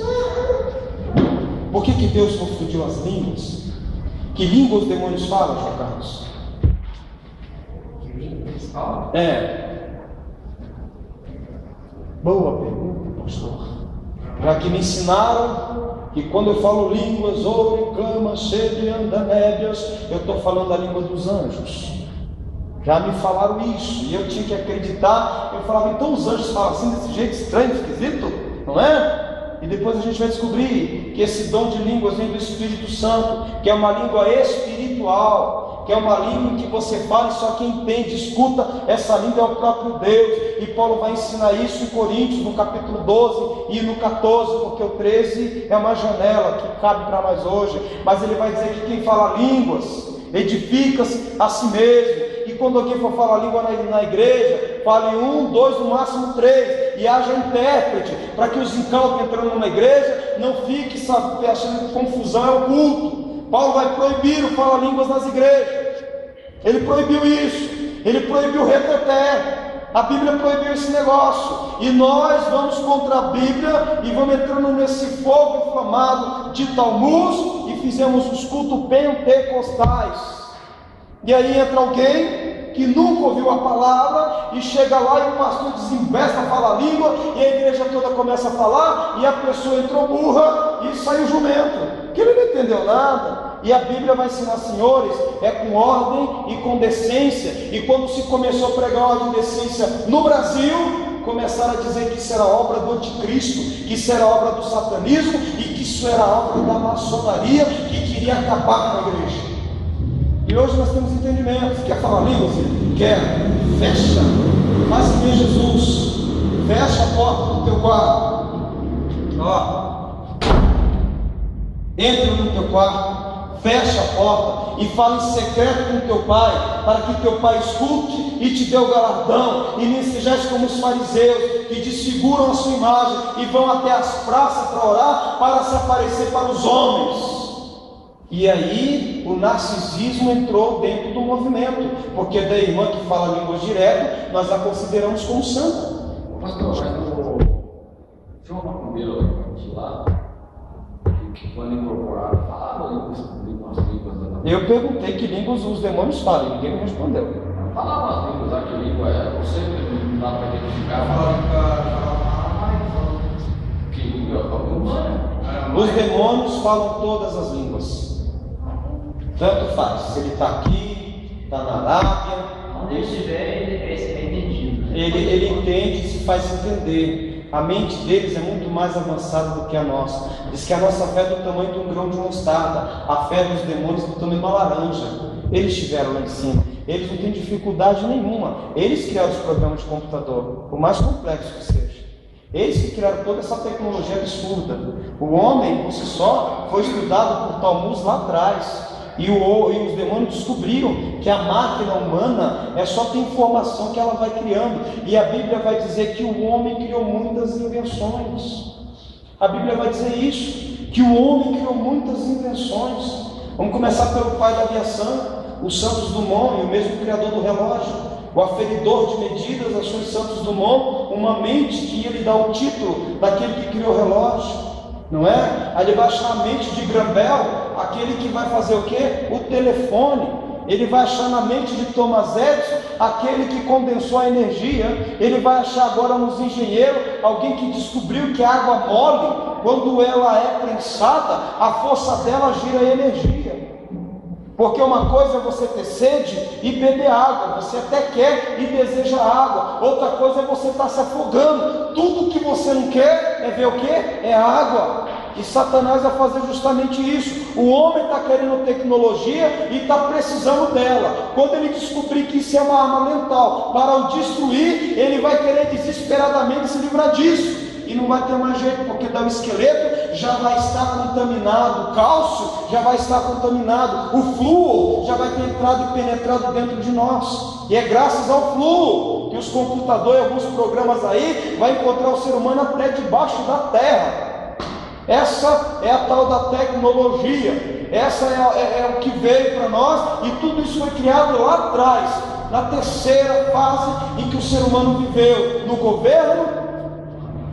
Por que Deus confundiu as línguas? Que língua os demônios falam, João Carlos? Que língua eles falam? Boa pergunta, pastor. Já que me ensinaram que quando eu falo línguas, ouro, cama, cheio, andanébias, eu estou falando a língua dos anjos. Já me falaram isso, e eu tinha que acreditar. Eu falava, então os anjos falam assim, desse jeito estranho, esquisito, não é? E depois a gente vai descobrir que esse dom de línguas vem do Espírito Santo, que é uma língua espiritual, que é uma língua que você fala e só quem entende, escuta, essa língua é o próprio Deus. E Paulo vai ensinar isso em Coríntios, no capítulo 12 e no 14, porque o 13 é uma janela que cabe para nós hoje. Mas ele vai dizer que quem fala línguas edifica-se a si mesmo. E quando alguém for falar língua na igreja, fale 1, 2, no máximo 3, e haja intérprete, para que os incautos entrando na igreja não fiquem achando que confusão é o culto. Paulo vai proibir o fala-línguas nas igrejas. Ele proibiu isso. Ele proibiu o reteté. A Bíblia proibiu esse negócio. E nós vamos contra a Bíblia e vamos entrando nesse fogo inflamado de Talmuz e fizemos os cultos pentecostais. E aí entra alguém que nunca ouviu a palavra e chega lá e o pastor desembesta a falar a língua e a igreja toda começa a falar e a pessoa entrou burra e saiu jumento, que ele não entendeu nada. E a Bíblia vai ensinar, senhores, é com ordem e com decência. E quando se começou a pregar ordem e decência no Brasil, começaram a dizer que isso era obra do anticristo, que isso era obra do satanismo e que isso era obra da maçonaria que queria acabar com a igreja. E hoje nós temos entendimento. Você quer falar línguas? Quer? Fecha. Faz que nem Jesus. Fecha a porta do teu quarto. Ó. Entra no teu quarto. fecha a porta e fala em secreto com teu pai, para que teu pai escute e te dê o galardão. E nem sejais como os fariseus, que desfiguram a sua imagem e vão até as praças para orar, para se aparecer para os homens. E aí o narcisismo entrou dentro do movimento, porque da irmã que fala línguas direto, nós a consideramos como santa. Pastor, mas tinha uma macumbeira lá, que quando incorporaram, falava línguas da... Eu perguntei que línguas os demônios falam, e ninguém me respondeu. Falava as línguas lá, que língua era, você não dá para identificar. Que língua humana? Os demônios falam todas as línguas. Tanto faz, se ele está aqui, está na Arábia, onde ele estiver, ele vai ser entendido. Ele entende e se faz entender. A mente deles é muito mais avançada do que a nossa. Diz que a nossa fé é do tamanho de um grão de mostarda, a fé dos demônios é do tamanho de uma laranja. Eles estiveram lá em cima, eles não têm dificuldade nenhuma. Eles criaram os programas de computador, por mais complexo que seja. Eles que criaram toda essa tecnologia absurda. O homem, por si só, foi estudado por Talmud lá atrás. E os demônios descobriram que a máquina humana só tem informação que ela vai criando. E a Bíblia vai dizer que o homem criou muitas invenções. A Bíblia vai dizer isso, que o homem criou muitas invenções. Vamos começar pelo pai da aviação, o Santos Dumont, e o mesmo criador do relógio. O aferidor de medidas, achou Santos Dumont uma mente que ia lhe dar o título daquele que criou o relógio. Não é? Aí ele vai achar a mente de Graham Bell, aquele que vai fazer o quê? O telefone. Ele vai achar na mente de Thomas Edison, aquele que condensou a energia. Ele vai achar agora nos engenheiros, alguém que descobriu que a água mole, quando ela é prensada, a força dela gira a energia. Porque uma coisa é você ter sede e beber água, você até quer e deseja água. Outra coisa é você estar se afogando. Tudo que você não quer é ver o que? É água. E Satanás vai fazer justamente isso. O homem está querendo tecnologia e está precisando dela. Quando ele descobrir que isso é uma arma mental para o destruir, ele vai querer desesperadamente se livrar disso. E não vai ter mais jeito, porque o esqueleto já vai estar contaminado, o cálcio já vai estar contaminado, o flúor já vai ter entrado e penetrado dentro de nós. E é graças ao flúor que os computadores e alguns programas aí vai encontrar o ser humano até debaixo da terra. Essa é a tal da tecnologia, essa é o que veio para nós, e tudo isso foi criado lá atrás, na terceira fase em que o ser humano viveu, no governo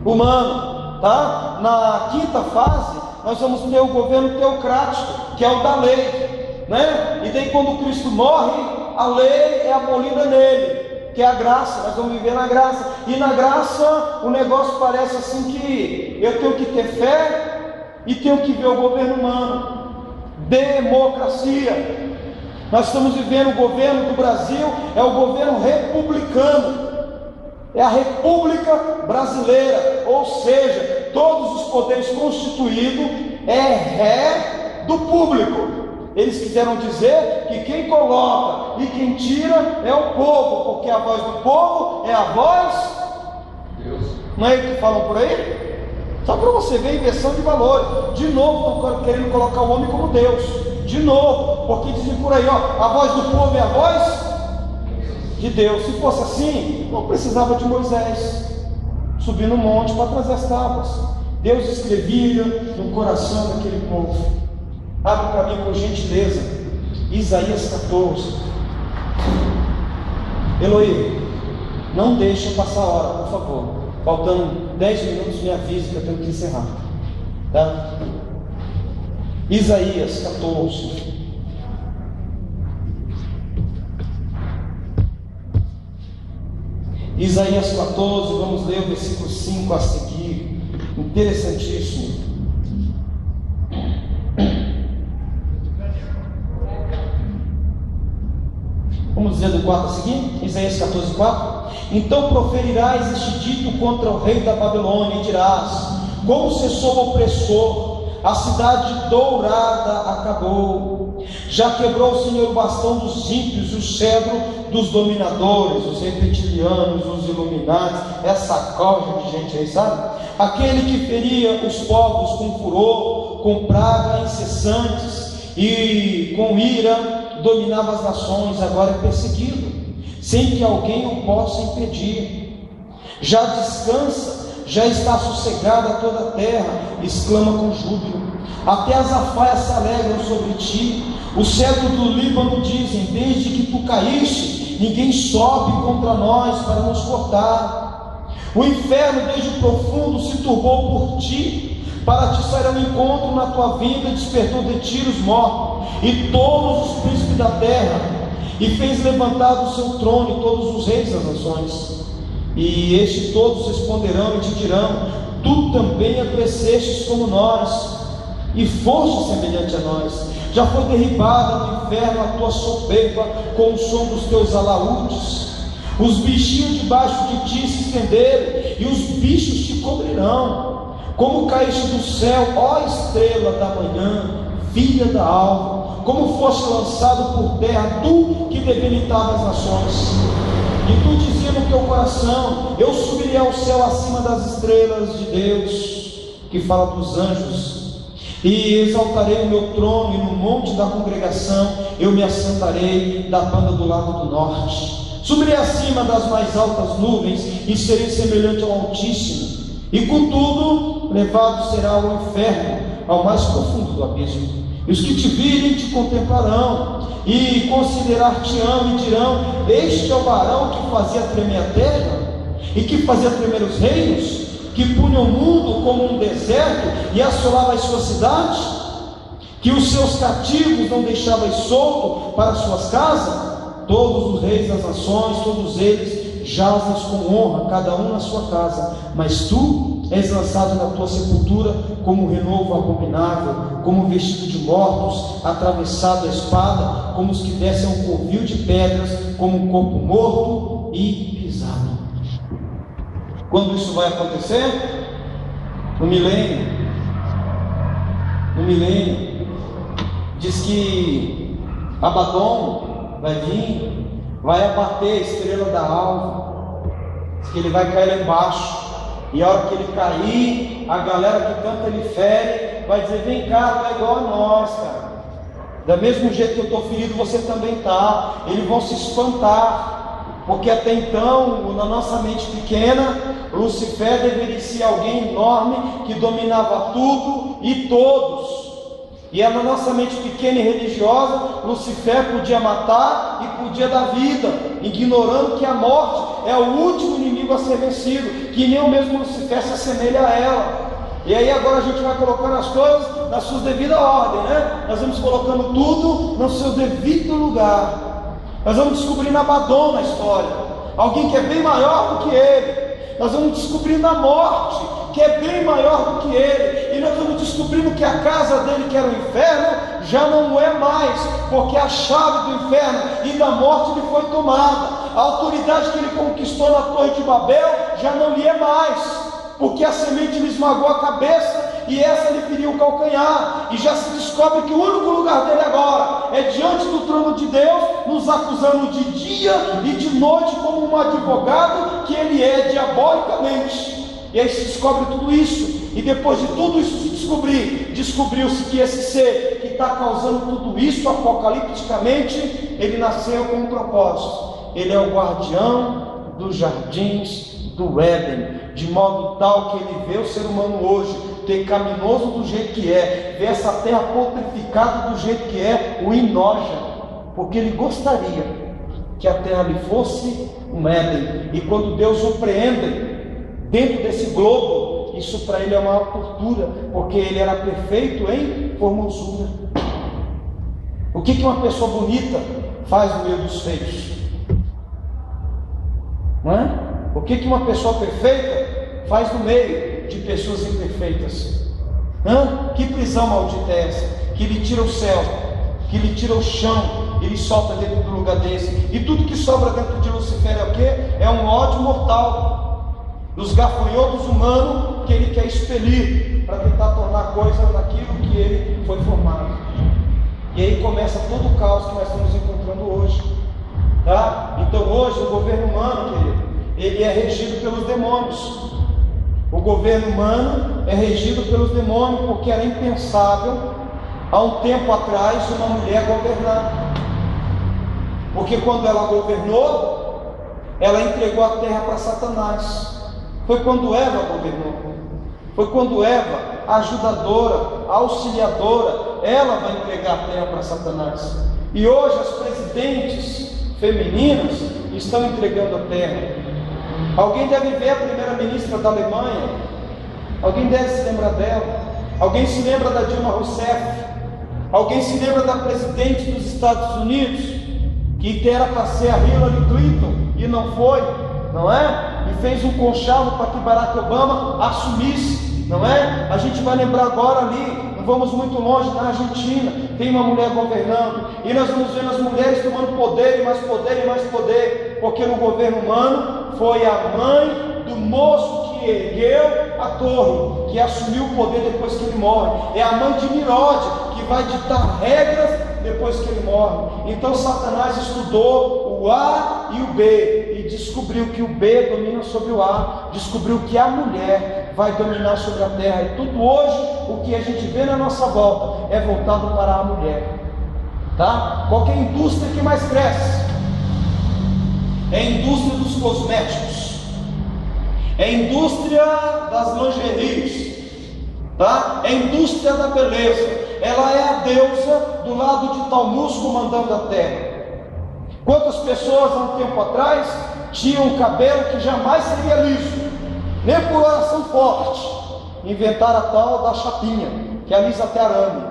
humano, tá? Na quinta fase, nós vamos ter o governo teocrático, que é o da lei, né? E daí quando Cristo morre, a lei é abolida nele, que é a graça. Nós vamos viver na graça, e na graça o negócio parece assim que eu tenho que ter fé e tenho que ver o governo humano. Democracia. Nós estamos vivendo o governo do Brasil, é o governo republicano. É a República Brasileira, ou seja, todos os poderes constituídos é ré do público. Eles quiseram dizer que quem coloca e quem tira é o povo, porque a voz do povo é a voz de Deus. Não é isso que falam por aí? Só para você ver a inversão de valores. De novo estão querendo colocar o homem como Deus. De novo, porque dizem por aí, ó, a voz do povo é a voz de Deus. Se fosse assim, não precisava de Moisés subir no monte para trazer as tábuas. Deus escrevia no coração daquele povo. Abre para mim por gentileza Isaías 14. Eloí, não deixa passar a hora, por favor. Faltando 10 minutos, me avise que eu tenho que encerrar, tá? Isaías 14. Isaías 14, vamos ler o versículo 5 a seguir. Interessantíssimo. Vamos dizer do 4 a seguir? Isaías 14, 4. Então proferirás este dito contra o rei da Babilônia e dirás: como cessou o opressor, a cidade dourada acabou. Já quebrou o Senhor o bastão dos ímpios e o cedro dos dominadores, os reptilianos, os iluminados, essa corja de gente aí, sabe? Aquele que feria os povos com furor, com praga incessantes, e com ira dominava as nações, agora é perseguido, sem que alguém o possa impedir. Já descansa, já está sossegada toda a terra, exclama com júbilo. Até as afaias se alegram sobre ti. Os cedros do Líbano dizem: desde que tu caíste, ninguém sobe contra nós para nos cortar. O inferno desde o profundo se turbou por ti, para te sair ao encontro na tua vinda, despertou de ti os mortos, e todos os príncipes da terra, e fez levantar do seu trono e todos os reis das nações. E estes todos responderão e te dirão: tu também adoecestes como nós, e foste semelhante a nós. Já foi derribada no inferno a tua soberba com o som dos teus alaúdes. Os bichinhos debaixo de ti se estenderam, e os bichos te cobrirão. Como caíste do céu, ó estrela da manhã, filha da alva, como foste lançado por terra, tu que debilitava as nações. E tu dizia no teu coração: eu subirei ao céu acima das estrelas de Deus, que fala dos anjos, e exaltarei o meu trono, e no monte da congregação eu me assentarei da banda do lado do norte. Subirei acima das mais altas nuvens, e serei semelhante ao Altíssimo. E contudo, levado será ao inferno, ao mais profundo do abismo. E os que te virem te contemplarão, e considerar-te-ão, e dirão: este é o varão que fazia tremer a terra, e que fazia tremer os reinos, que punha o mundo como um deserto, e assolava as suas cidades, que os seus cativos não deixava solto para as suas casas. Todos os reis das nações, todos eles jazem com honra, cada um na sua casa, mas tu és lançado na tua sepultura como um renovo abominável, como um vestido de mortos, atravessado a espada, como os que descem um covil de pedras, como um corpo morto e pisado. Quando isso vai acontecer? No milênio. No milênio. Diz que Abaddon vai vir, vai abater a estrela da alva. Diz que ele vai cair lá embaixo, e a hora que ele cair, a galera que tanto ele fere vai dizer: vem cá, tu é igual a nós, cara. Da mesmo jeito que eu estou ferido, você também está. Eles vão se espantar, porque até então, na nossa mente pequena, Lucifer deveria ser alguém enorme que dominava tudo e todos. E na nossa mente pequena e religiosa, Lucifer podia matar e podia dar vida, ignorando que a morte é o último inimigo a ser vencido, que nem o mesmo Lucifer se assemelha a ela. E aí agora a gente vai colocando as coisas na sua devida ordem, né? Nós vamos colocando tudo no seu devido lugar. Nós vamos descobrindo Abaddon na história, alguém que é bem maior do que ele. Nós vamos descobrindo a morte, que é bem maior do que ele, e nós vamos descobrindo que a casa dele, que era o inferno, já não é mais, porque a chave do inferno e da morte lhe foi tomada. A autoridade que ele conquistou na Torre de Babel já não lhe é mais, porque a semente lhe esmagou a cabeça e essa lhe feriu o calcanhar, e já se descobre que o único lugar dele agora é diante do trono de Deus, nos acusando de dia e de noite como um advogado que ele é diabolicamente. E aí se descobre tudo isso, e depois de tudo isso se descobriu-se que esse ser que está causando tudo isso apocalipticamente, ele nasceu com um propósito. Ele é o guardião dos jardins do Éden, de modo tal que ele vê o ser humano hoje pecaminoso do jeito que é, vê essa terra putrificada do jeito que é, o enoja, porque ele gostaria que a terra lhe fosse um Éden. E quando Deus o preende dentro desse globo, isso para ele é uma tortura, porque ele era perfeito em formosura. O que uma pessoa bonita faz no meio dos feios? Não é? O que uma pessoa perfeita faz no meio de pessoas imperfeitas? Que prisão maldita é essa? Que lhe tira o céu, que lhe tira o chão e lhe solta dentro do lugar desse. E tudo que sobra dentro de Lucifer é o quê? É um ódio mortal dos gafanhotos humanos que ele quer expelir para tentar tornar coisa daquilo que ele foi formado. E aí começa todo o caos que nós estamos encontrando hoje, tá? Então hoje o governo humano, querido, ele é regido pelos demônios. O governo humano é regido pelos demônios, porque era impensável há um tempo atrás, uma mulher governar. Porque quando ela governou, ela entregou a terra para Satanás. Foi quando Eva governou. Foi quando Eva, a ajudadora, a auxiliadora, ela vai entregar a terra para Satanás. E hoje as presidentes femininas estão entregando a terra. Alguém deve ver a primeira-ministra da Alemanha. Alguém deve se lembrar dela. Alguém se lembra da Dilma Rousseff. Alguém se lembra da presidente dos Estados Unidos, que era para ser a Hillary Clinton e não foi, não é? E fez um conchavo para que Barack Obama assumisse, não é? A gente vai lembrar agora ali, não vamos muito longe, na Argentina, tem uma mulher governando, e nós vamos vendo as mulheres tomando poder e mais poder e mais poder, porque no governo humano foi a mãe do moço que ergueu a torre, que assumiu o poder depois que ele morre. É a mãe de Nirode que vai ditar regras depois que ele morre. Então Satanás estudou o A e o B e descobriu que o B domina sobre o A, descobriu que a mulher vai dominar sobre a terra. E tudo hoje, o que a gente vê na nossa volta é voltado para a mulher, tá? Qual que é a indústria que mais cresce? É a indústria dos cosméticos, é a indústria das lingeries, tá? É a indústria da beleza. Ela é a deusa do lado de Tammuz comandando a terra. Quantas pessoas há um tempo atrás tinham um cabelo que jamais seria liso, nem por oração forte? Inventaram a tal da chapinha, que alisa até arame,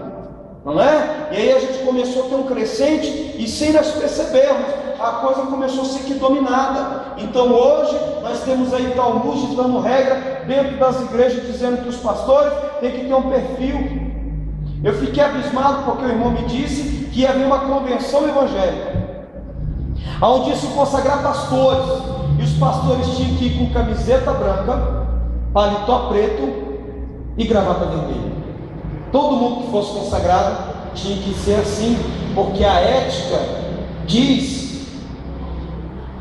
não é? E aí a gente começou a ter um crescente, e sem nós percebermos, a coisa começou a ser que dominada. Então hoje nós temos aí Tammuz ditando regra dentro das igrejas, dizendo que os pastores têm que ter um perfil. Eu fiquei abismado porque o irmão me disse que ia haver uma convenção evangélica, onde ia se consagrar pastores, e os pastores tinham que ir com camiseta branca, paletó preto e gravata vermelha. Todo mundo que fosse consagrado tinha que ser assim, porque a ética diz,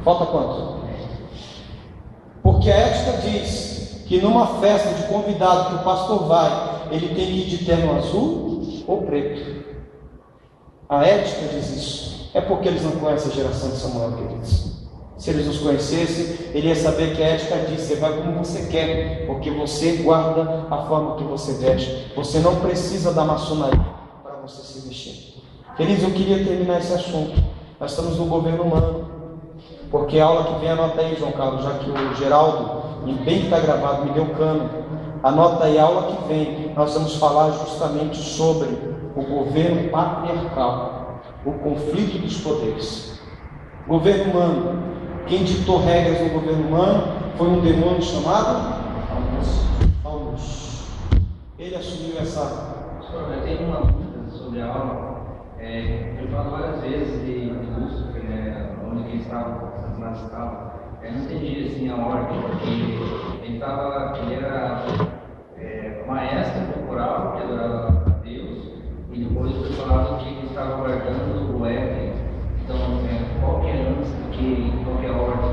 falta quanto? Porque a ética diz que numa festa de convidado que o pastor vai, ele tem que ir de terno azul ou preto. A ética diz isso. É porque eles não conhecem a geração de Samuel, queridos. Se eles nos conhecessem, ele ia saber que a ética diz: você vai como você quer, porque você guarda a forma que você veste. Você não precisa da maçonaria para você se vestir. Queridos, eu queria terminar esse assunto. Nós estamos no governo humano, porque a aula que vem, anota aí, João Carlos, já que o Geraldo, e bem que está gravado, me deu cano. Anota aí a aula que vem, nós vamos falar justamente sobre o governo patriarcal, o conflito dos poderes. Governo humano, quem ditou regras no governo humano foi um demônio chamado Tammuz. Ele assumiu essa... Eu tenho uma dúvida sobre a aula. Eu falo várias vezes de Lúcifer, né, onde ele estava, Satanás estava. Eu não entendi assim a ordem, porque ele era maestro temporal que adorava a Deus, e depois foi falado que ele estava guardando o Éden. Então, qual que é antes do que qual que é a ordem?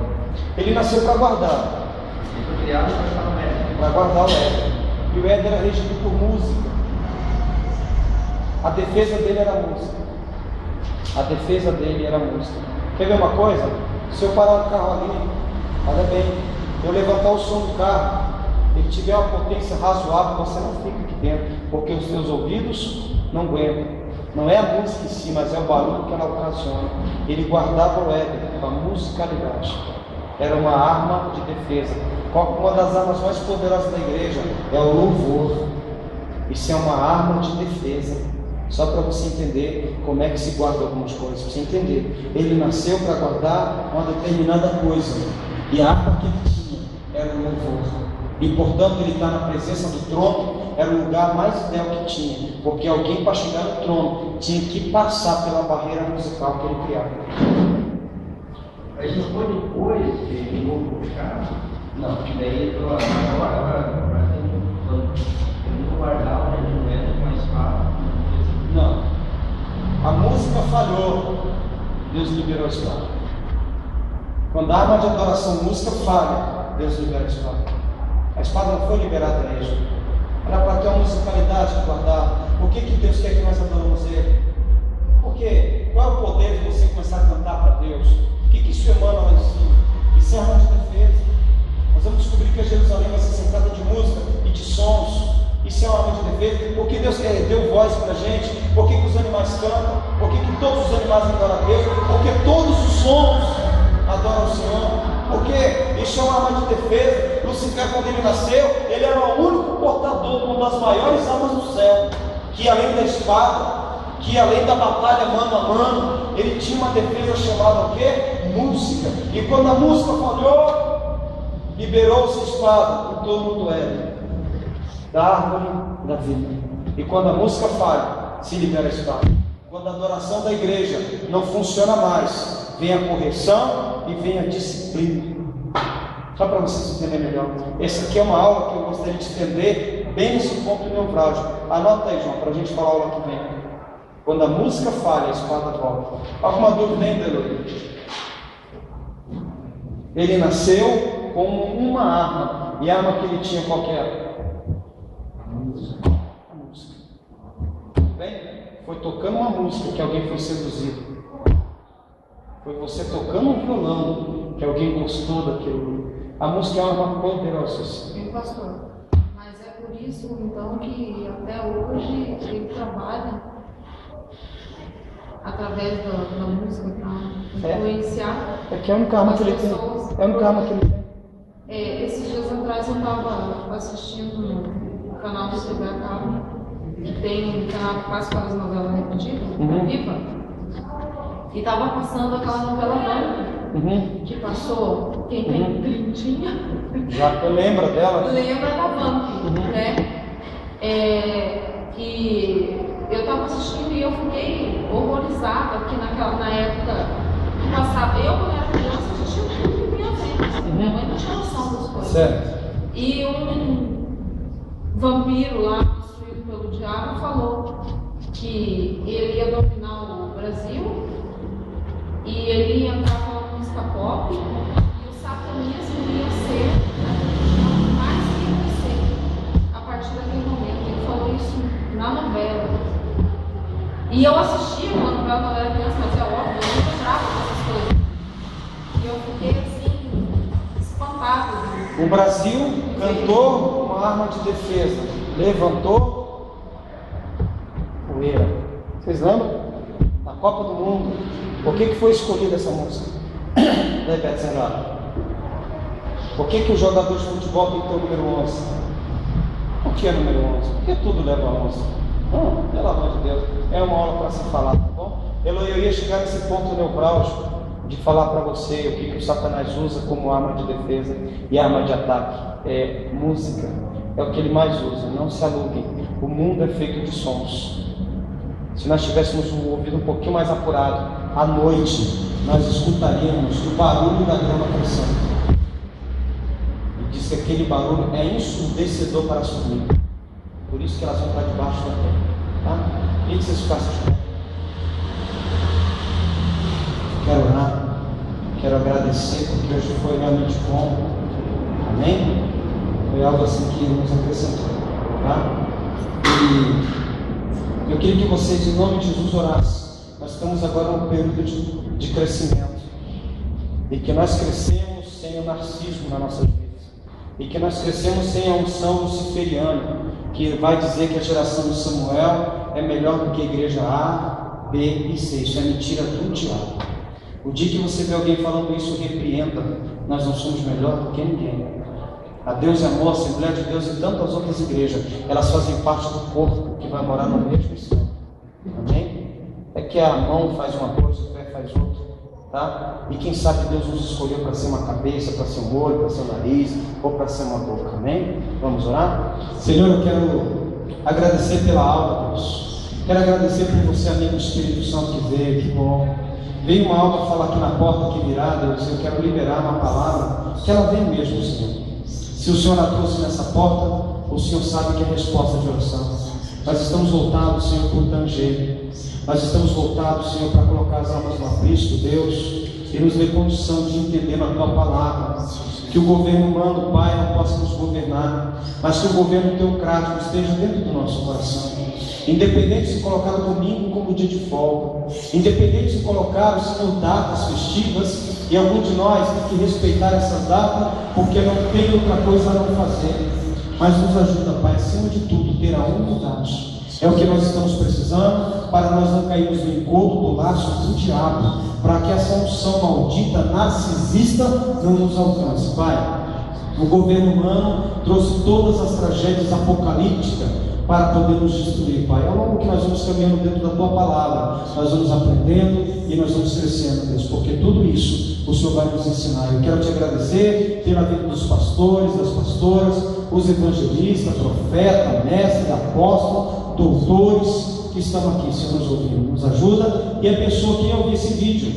Ele nasceu para guardar. Ele foi criado para estar no Éden. Para guardar o Éden. E o Éden era regido por música. A defesa dele era música. A defesa dele era música. Quer ver uma coisa? Se eu parar o carro ali, olha bem, eu levantar o som do carro, ele tiver uma potência razoável, você não fica aqui dentro, porque os seus ouvidos não aguentam. Não é a música em si, mas é o barulho que ela ocasiona. Ele guardava o Éden com a musicalidade. Era uma arma de defesa. Uma das armas mais poderosas da igreja é o louvor. Isso é uma arma de defesa. Só para você entender como é que se guarda algumas coisas. Para você entender, ele nasceu para guardar uma determinada coisa, e a arma que ele tinha era o louvor. E portanto ele está na presença do trono. Era o lugar mais ideal que tinha, porque alguém para chegar no trono tinha que passar pela barreira musical que ele criava. Mas não foi depois que ele voltou para cá? Não. Daí agora eu não guardava, né, de moeda com a espada. Não. A música falhou, Deus liberou a espada. Quando a arma de adoração música falha, Deus libera a espada. A espada não foi liberada a Êxodo. Era para ter uma musicalidade capacidade de guardá-lo. Por que Deus quer que nós adoramos Ele? Porque qual é o poder de você começar a cantar para Deus? O que isso emana lá em cima? Isso é arma de defesa. Nós vamos descobrir que a Jerusalém vai ser cercada de música e de sons. Isso é uma arma de defesa. Por que Deus deu voz para a gente? Por que os animais cantam? Por que todos os animais adoram a Deus? Porque todos os sons adoram o Senhor. Porque isso é uma arma de defesa. Lucifer, quando ele nasceu, ele era o único portador de uma das maiores armas do céu, que além da espada, que além da batalha mano a mano, ele tinha uma defesa chamada o quê? Música. E quando a música falhou, liberou-se a espada em torno do Éden, da árvore da vida. E quando a música falha, se libera a espada. Quando a adoração da igreja não funciona mais, vem a correção e vem a disciplina. Só para vocês entenderem melhor. Essa aqui é uma aula que eu gostaria de entender bem nesse ponto nevrálgico. Anota aí, João, para a gente falar a aula que vem. Quando a música falha, a espada volta. Alguma dúvida ainda, Eloy? Ele nasceu com uma arma. E a arma que ele tinha qual que era? A música. Bem, foi tocando uma música que alguém foi seduzido. Foi você tocando um violão que alguém gostou daquilo. A música é uma arma poderosa. Sim, pastor. Mas é por isso, então, que até hoje ele trabalha através da música para influenciar. É que é a única arma que ele tem. É a única arma que ele tem. Esses dias atrás eu estava assistindo no canal do TV a Cabo, que tem um canal que faz aquelas novelas repetidas, Viva, e estava passando aquela novela Vamp, que passou, quem tem trintinha, já lembra dela? Lembra da Vamp, né? E eu estava assistindo e eu fiquei horrorizada, porque na época que passava, eu quando era criança assistia tudo que vinha vendo, minha mãe não tinha noção das coisas. Certo. E um vampiro lá, destruído pelo diabo, falou que ele ia dominar o Brasil e ele ia entrar com a música pop e o satanismo ia ser mais que crescer a partir daquele momento. Ele falou isso na novela. E eu assistia uma novela quando era criança, mas é óbvio, eu não lembrava dessas coisas. E eu fiquei assim, espantado. O Brasil cantou uma arma de defesa, levantou poeira. Vocês lembram? Na Copa do Mundo. Por que foi escolhida essa música? Repete, Senhora. Por que o jogador de futebol tem que ter o número 11? Por que é número 11? Porque tudo leva a 11. Não, pelo amor de Deus. É uma hora para se falar, tá bom? Eu ia chegar nesse ponto nevrálgico de falar para você o que o Satanás usa como arma de defesa e arma de ataque. É música. É o que ele mais usa. Não se aluguem. O mundo é feito de sons. Se nós tivéssemos um ouvido um pouquinho mais apurado, à noite nós escutaríamos o barulho da grama crescendo. E diz que aquele barulho é ensurdecedor para a surdina. Por isso que elas vão para debaixo da terra. Tá? Queria que vocês ficassem de pé. Quero orar. Quero agradecer porque hoje foi realmente bom. Amém? Foi algo assim que nos acrescentou. Tá? E eu queria que vocês, em nome de Jesus, orassem. Nós estamos agora num período de crescimento. E que nós crescemos sem o narcisismo na nossa vida. E que nós crescemos sem a unção luciferiana, que vai dizer que a geração de Samuel é melhor do que a igreja A, B e C. Isso é mentira do diabo. O dia que você vê alguém falando isso, repreenda. Nós não somos melhor do que ninguém. A Deus é Amor, a Assembleia de Deus e tantas outras igrejas, elas fazem parte do corpo que vai morar no mesmo Espírito. Amém? É que a mão faz uma coisa, o pé faz outra, tá? E quem sabe Deus nos escolheu para ser uma cabeça, para ser um olho, para ser um nariz, ou para ser uma boca. Amém? Vamos orar? Senhor, eu quero agradecer pela aula, Deus. Quero agradecer por você, amigo Espírito Santo, que veio, que bom. Veio uma alma falar aqui na porta que virá, Deus. Eu quero liberar uma palavra, que ela vem mesmo, Senhor. Se o Senhor a trouxe nessa porta, o Senhor sabe que é resposta de oração. Nós estamos voltados, Senhor, por tanger. Nós estamos voltados, Senhor, para colocar as almas no aprisco, Deus, e nos dê condição de entender a Tua palavra. Que o governo humano, Pai, não possa nos governar, mas que o governo teocrático esteja dentro do nosso coração. independente se colocaram o domingo como dia de folga, independente se colocaram, Senhor, datas festivas, e algum de nós tem que respeitar essas datas, porque não tem outra coisa a não fazer. Mas nos ajuda, Pai, acima de tudo, ter a humildade. É o que nós estamos precisando, para nós não cairmos no encontro do laço do diabo, para que essa unção maldita, narcisista, não nos alcance. Pai, o governo humano trouxe todas as tragédias apocalípticas para poder nos destruir, Pai. Ao longo que nós vamos caminhando dentro da Tua Palavra, nós vamos aprendendo e nós vamos crescendo, Deus, porque tudo isso o Senhor vai nos ensinar. Eu quero Te agradecer pela vida dos pastores, das pastoras, os evangelistas, profeta, mestre, apóstolo, doutores que estão aqui, Senhor, nos ouvindo. Nos ajuda e abençoa quem ouvir esse vídeo.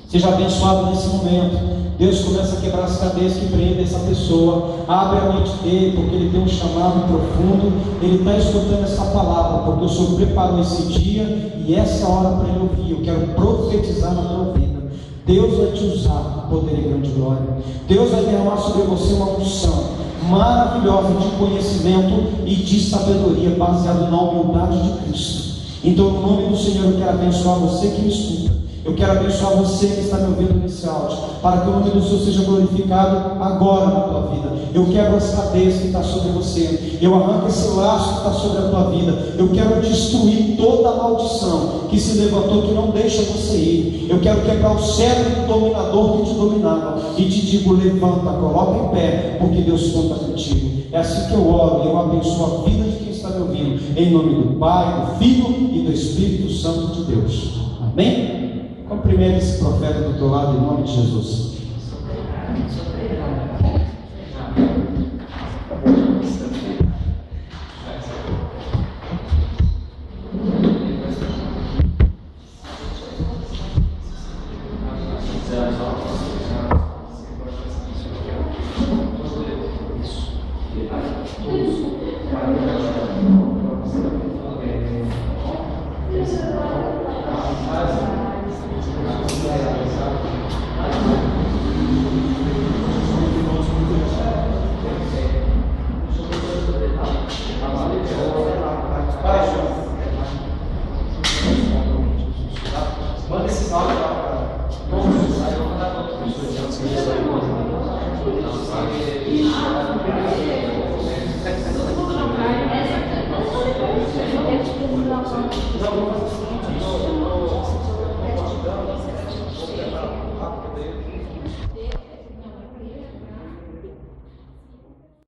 Seja abençoado nesse momento. Deus começa a quebrar as cadeias que prendem essa pessoa. Abre a mente dele, porque ele tem um chamado profundo. Ele está escutando essa palavra, porque o Senhor preparou esse dia e essa é a hora para ele ouvir. Eu quero profetizar na tua vida. Deus vai te usar com poder e grande glória. Deus vai derramar sobre você uma unção maravilhosa de conhecimento e de sabedoria, baseado na humildade de Cristo. Então, no nome do Senhor, eu quero abençoar você que me escuta. Eu quero abençoar você que está me ouvindo nesse áudio, para que o nome do Senhor seja glorificado agora na tua vida. Eu quebro as cadeias que está sobre você, eu arranco esse laço que está sobre a tua vida. Eu quero destruir toda a maldição que se levantou, que não deixa você ir. Eu quero quebrar o cetro do dominador que te dominava e te digo: levanta, coloca em pé, porque Deus conta contigo. É assim que eu oro e eu abençoo a vida de quem está me ouvindo, em nome do Pai, do Filho e do Espírito Santo de Deus. Amém? Cumprimenta esse profeta do teu lado em nome de Jesus. Não,